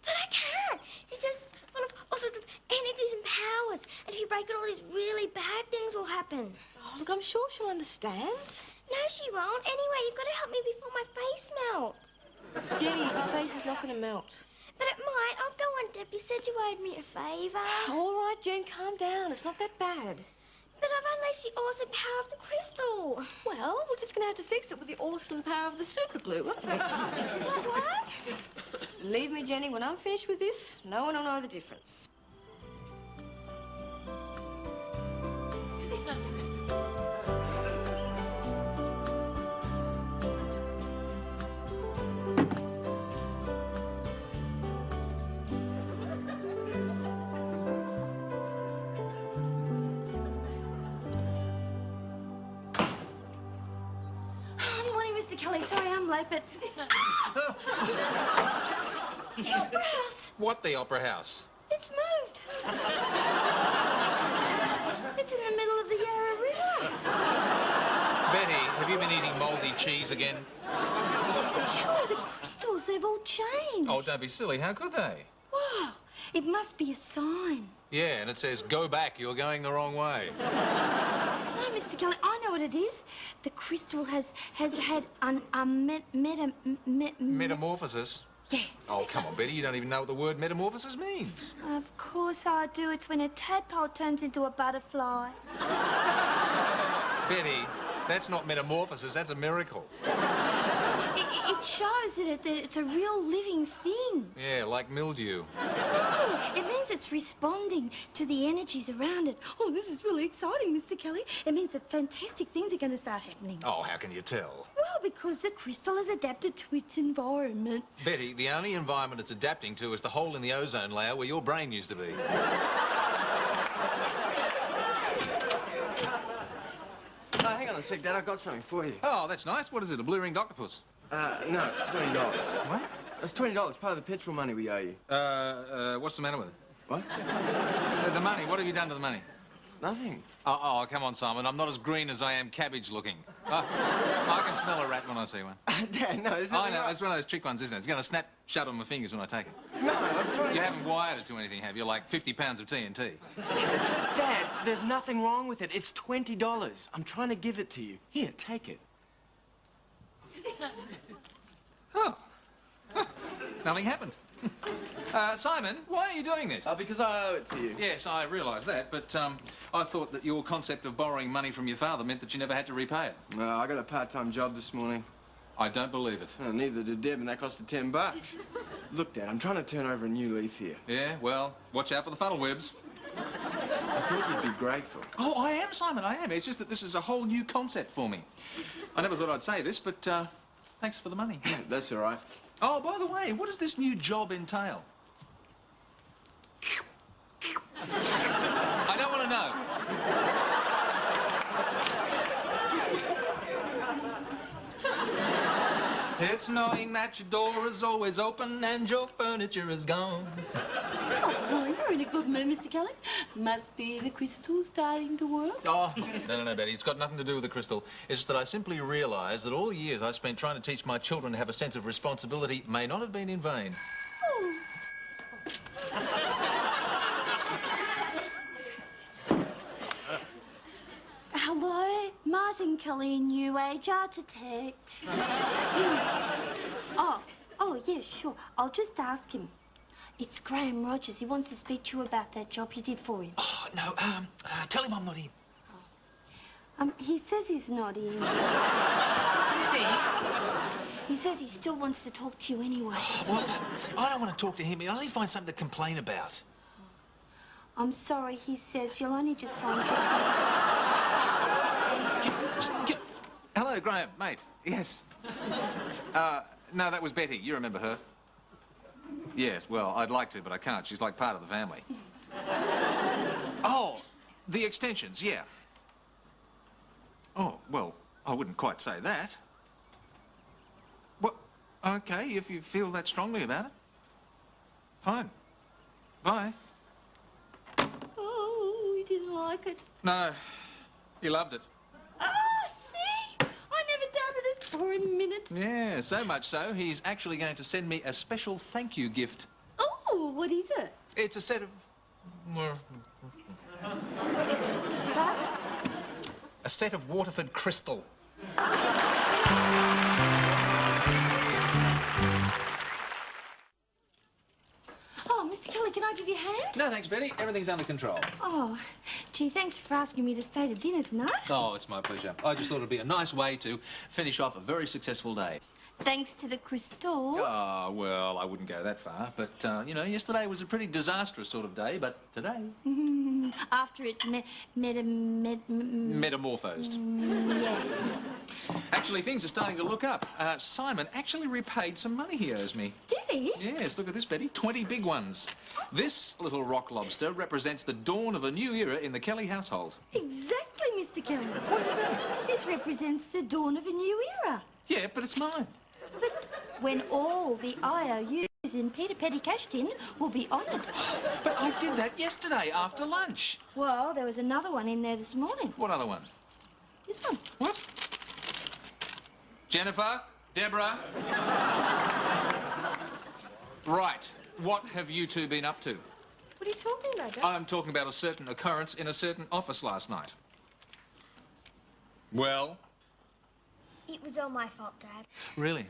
But I can't. She says it's full of all sorts of energies and powers. And if you break it, all these really bad things will happen. Oh, look, I'm sure she'll understand. No, she won't. Anyway, you've got to help me before my face melts. Jenny, your face is not going to melt. But it might. Oh, go on, Deb. You said you owed me a favour. All right, Jen, calm down. It's not that bad. But I've unleashed the awesome power of the crystal. Well, we're just going to have to fix it with the awesome power of the super glue, won't we? What? Believe me, Jenny, when I'm finished with this, no one will know the difference. Kelly, sorry I'm late, but... The Opera House! What, the Opera House? It's moved. It's in the middle of the Yarra River. Betty, have you been eating mouldy cheese again? Mr. Kelly, the crystals, they've all changed. Oh, don't be silly. How could they? Wow, it must be a sign. Yeah, and it says, go back, you're going the wrong way. No, Mr. Kelly, I know what it is. The crystal has had Metamorphosis? Yeah. Oh, come on, Betty, you don't even know what the word metamorphosis means. Of course I do. It's when a tadpole turns into a butterfly. Betty, that's not metamorphosis, that's a miracle. It shows that it's a real living thing. Yeah, like mildew. No, it means it's responding to the energies around it. Oh, this is really exciting, Mr. Kelly. It means that fantastic things are going to start happening. Oh, how can you tell? Well, because the crystal is adapted to its environment. Betty, the only environment it's adapting to is the hole in the ozone layer where your brain used to be. Hang on a sec, Dad. I've got something for you. Oh, that's nice. What is it, a blue-ringed octopus? No, it's $20. What? It's $20, part of the petrol money we owe you. What's the matter with it? What? The money. What have you done to the money? Nothing. Oh, come on, Simon. I'm not as green as I am cabbage-looking. I can smell a rat when I see one. Dad, no, I know. It's one of those trick ones, isn't it? It's going to snap shut on my fingers when I take it. No, I'm trying. You haven't wired it to anything, have you? Like 50 pounds of TNT. Dad, there's nothing wrong with it. It's $20. I'm trying to give it to you. Here, take it. Oh. Nothing happened. Simon, why are you doing this? Because I owe it to you. Yes, I realise that, but I thought that your concept of borrowing money from your father meant that you never had to repay it. No, I got a part-time job this morning. I don't believe it. Oh, neither did Deb, and that costed $10. Look, Dad, I'm trying to turn over a new leaf here. Yeah, well, watch out for the funnel webs. I thought you'd be grateful. Oh, I am, Simon, I am. It's just that this is a whole new concept for me. I never thought I'd say this, but thanks for the money. That's all right. Oh, by the way, what does this new job entail? I don't want to know. It's knowing that your door is always open and your furniture is gone. Oh, you're in a good mood, Mr. Kelly. Must be the crystal starting to work. Oh, no, Betty. It's got nothing to do with the crystal. It's just that I simply realise that all the years I spent trying to teach my children to have a sense of responsibility may not have been in vain. Oh. Hello, Martin Kelly, New Age Architect. Oh, yes, sure. I'll just ask him. It's Graham Rogers. He wants to speak to you about that job you did for him. Oh, no, tell him I'm not in. He says he's not in. He says he still wants to talk to you anyway. Oh, well, I don't want to talk to him. He'll only find something to complain about. I'm sorry, he says you'll only just find something. Hello, Graham, mate. Yes. No, that was Betty. You remember her? Yes, well, I'd like to, but I can't. She's like part of the family. Oh, the extensions, yeah. Oh, well, I wouldn't quite say that. Well, okay, if you feel that strongly about it. Fine. Bye. Oh, he didn't like it. No, he loved it. Oh, see? I never doubted it for a minute. Yeah, so much so, he's actually going to send me a special thank you gift. Oh, what is it? It's a set of... Huh? A set of Waterford crystal. Oh, Mr. Kelly, can I give you a hand? No, thanks, Betty. Everything's under control. Oh, gee, thanks for asking me to stay to dinner tonight. Oh, it's my pleasure. I just thought it'd be a nice way to finish off a very successful day. Thanks to the crystal. Oh, well, I wouldn't go that far. But, you know, yesterday was a pretty disastrous sort of day, but today... After it metamorphosed. Yeah. Actually, things are starting to look up. Simon actually repaid some money he owes me. Did he? Yes, look at this, Betty. 20 big ones. This little rock lobster represents the dawn of a new era in the Kelly household. Exactly, Mr. Kelly. What are you doing? This represents the dawn of a new era. Yeah, but it's mine. But when all the IOUs in Peter Petty cashed in, will be honoured. But I did that yesterday after lunch. Well, there was another one in there this morning. What other one? This one. What? Jennifer? Deborah? Right. What have you two been up to? What are you talking about, Dad? I'm talking about a certain occurrence in a certain office last night. Well? It was all my fault, Dad. Really?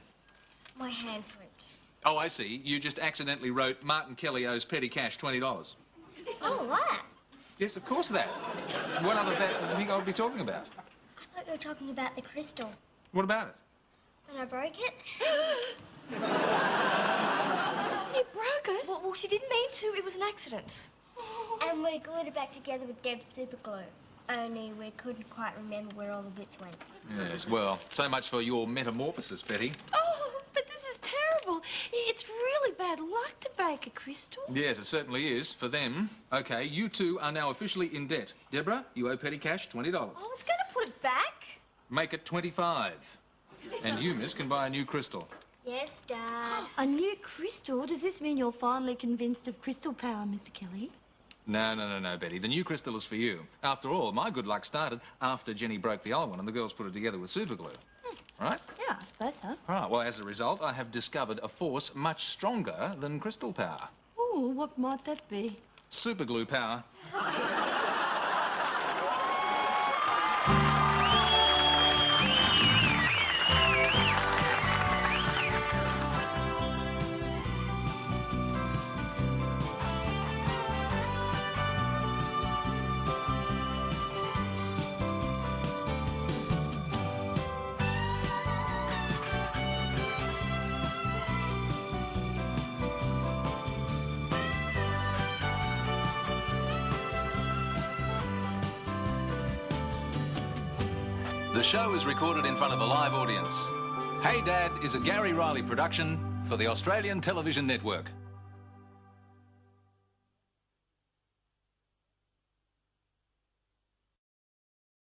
My hand slipped. Oh, I see. You just accidentally wrote Martin Kelly owes petty cash $20. Oh, that? Yes, of course that. What other that do you think I would be talking about? I thought you were talking about the crystal. What about it? And I broke it. You broke it? Well, she didn't mean to. It was an accident. And we glued it back together with Deb's super glue. Only we couldn't quite remember where all the bits went. Yes, well, so much for your metamorphosis, Betty. Oh, but this is terrible. It's really bad luck to bake a crystal. Yes, it certainly is, for them. OK, you two are now officially in debt. Deborah, you owe petty cash $20. I was going to put it back. Make it 25. And you, miss, can buy a new crystal. Yes, Dad. A new crystal? Does this mean you're finally convinced of crystal power, Mr. Kelly? No, Betty. The new crystal is for you. After all, my good luck started after Jenny broke the old one and the girls put it together with super glue. Right? Yeah, I suppose so. Right, well, as a result, I have discovered a force much stronger than crystal power. Oh, what might that be? Super glue power. The show is recorded in front of a live audience. Hey Dad is a Gary Riley production for the Australian Television Network.